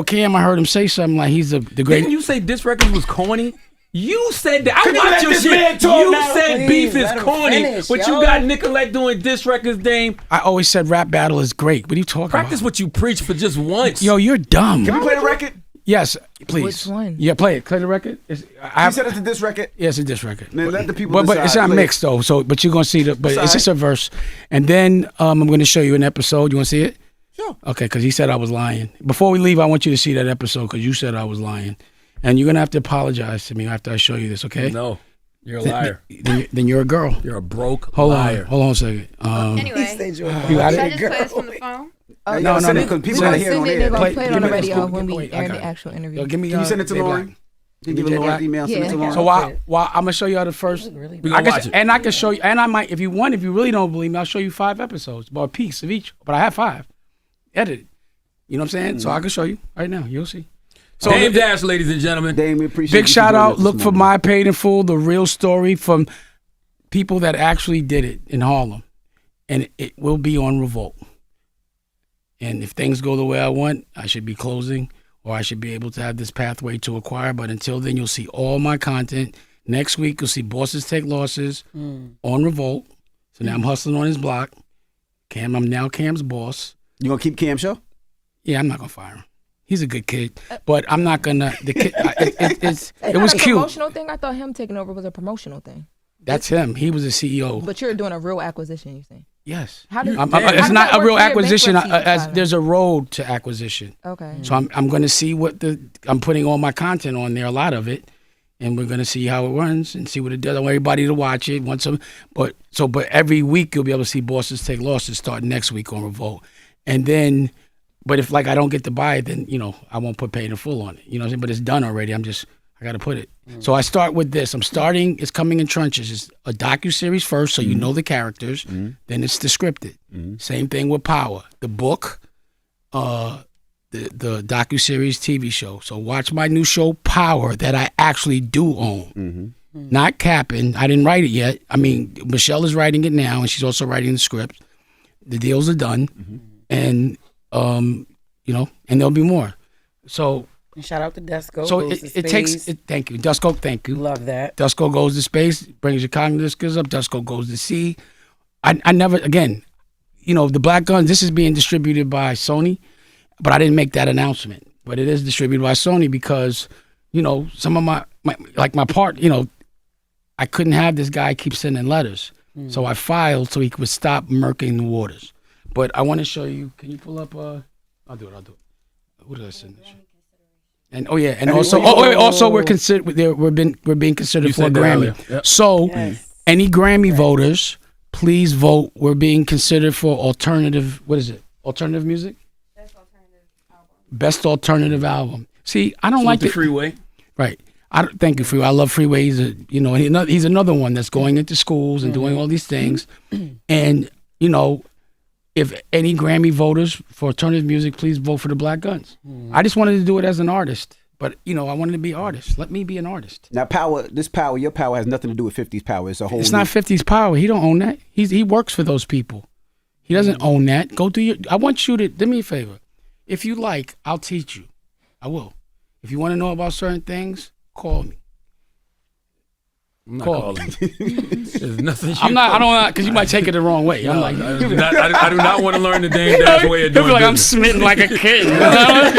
Cam, I heard him say something like he's the great.
Didn't you say this record was corny? You said that. I watched your shit. You said beef is corny, but you got Nicolette doing diss records, Dame.
I always said rap battle is great. What are you talking about?
Practice what you preach for just once.
Yo, you're dumb.
Can we play the record?
Yes, please.
Which one?
Yeah, play it. Play the record.
You said it's a diss record?
Yeah, it's a diss record.
Then let the people decide.
But it's not mixed though. So, but you're gonna see but it's just a verse, and then I'm gonna show you an episode. You want to see it?
Sure.
Okay, because he said I was lying. Before we leave, I want you to see that episode because you said I was lying, and you're gonna have to apologize to me after I show you this. Okay?
No, you're a liar.
Then you're a girl.
You're a broke
Hold
liar.
on a second.
Anyway,
you got
should I
it?
just play this from the phone?
Oh,
No, because people
We're
are
gonna
hearing
send
on
it. They're
air.
gonna play it on the radio
Wait,
when we
wait, I
air
got
the
it.
actual interview.
Yo, give me.
Can you send it to
Baby
Lauren?
Black.
Can you give it Lauren's email? Send it to
Yeah.
Lauren.
So while I'm gonna show you how the first.
We gonna watch it.
And I can show you. And I might, if you really don't believe me, I'll show you 5 episodes, about a piece of each. But I have 5 edited. You know what I'm saying? So I can show you right now. You'll see. So
Dame Dash, ladies and gentlemen.
Dame, we appreciate
big
you
shout
for joining
out.
us
Look
this
for
morning.
My Paid in Full, the real story from people that actually did it in Harlem, and it will be on Revolt. And if things go the way I want, I should be closing, or I should be able to have this pathway to acquire. But until then, you'll see all my content. Next week, you'll see Bosses Take Losses on Revolt. So now I'm hustling on his block. I'm now Cam's boss.
You gonna keep Cam show?
Yeah, I'm not gonna fire him. He's a good kid, but I'm not gonna. The kid, it was
a
cute.
Promotional thing. I thought him taking over was a promotional thing.
That's him. He was a CEO.
But you're doing a real acquisition. You saying?
Yes.
How does
it's not a real acquisition.
There's
There's a road to acquisition.
okay.
So I'm going to see I'm putting all my content on there, a lot of it, and we're going to see how it runs and see what it does. I want everybody to watch it. But every week you'll be able to see Bosses Take Losses starting next week on Revolt, and then. But if I don't get to buy it, then I won't put Paid in Full on it. You know what I'm saying? But it's done already. I got to put it. So I start with this. It's Coming in Trenches. It's a docuseries first, so you know the characters. Then it's the scripted. Same thing with Power. The book, the docuseries TV show. So watch my new show, Power, that I actually do own. Not capping. I didn't write it yet. I mean, Michelle is writing it now, and she's also writing the script. The deals are done. And, and there'll be more. So...
And shout out to Desco.
So it takes. Thank you, Dusko. Thank you.
Love that.
Dusko goes to space, brings your cognitive skills up. Dusko goes to sea. I never again. The Black Guns. This is being distributed by Sony, but I didn't make that announcement. But it is distributed by Sony because some of my part. I couldn't have this guy keep sending letters, so I filed so he could stop murking the waters. But I want to show you. Can you pull up? I'll do it. What did I send this? And also we're being considered for a Grammy. Yep. So any Grammy voters, please vote. We're being considered for alternative. What is it? Alternative music. Best alternative album. See, I don't like
the Freeway.
Right. Thank you, Freeway. I love Freeway. He's another one that's going into schools and doing all these things. And if any Grammy voters for alternative music, please vote for the Black Guns. I just wanted to do it as an artist, but I wanted to be an artist. Let me be an artist.
Now, your power has nothing to do with 50's power. It's a whole.
It's not 50's power. He don't own that. He works for those people. He doesn't own that. Go do I want you to do me a favor. If you like, I'll teach you. I will. If you want to know about certain things, call me.
I'm not calling. There's nothing.
I don't because you might take it the wrong way. I'm like,
I do not want to learn the Dame Dash way of doing
like
business.
I'm smitten like a kid.
I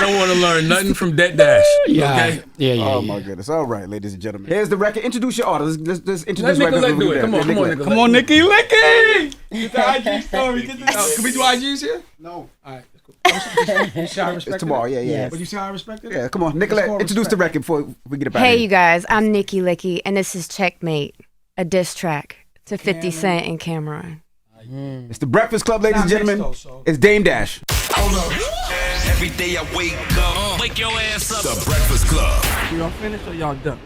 don't want to learn nothing from that Dash.
Yeah,
okay?
Yeah.
Oh my goodness! All right, ladies and gentlemen, here's the record. Introduce your artist. Let's introduce
Let
record.
Nicolette do it. Come on, Nicolette.
Come on, Nicky Licky. Get the IG story. Get this out. Can we do IGs here? No. All right. You see how I respect
It's tomorrow.
it?
Yeah.
But you see how I respect it?
Yeah, come on, Nicolette. Introduce the record before we get about
Hey,
it.
you guys. I'm Nikki Licky, and this is Checkmate, a diss track to 50 Cent and Cameron.
It's the Breakfast Club, ladies and gentlemen. It's Dame Dash.
Hold up. Every day I wake up, wake your ass up. The Breakfast Club.
Y'all finished or y'all done?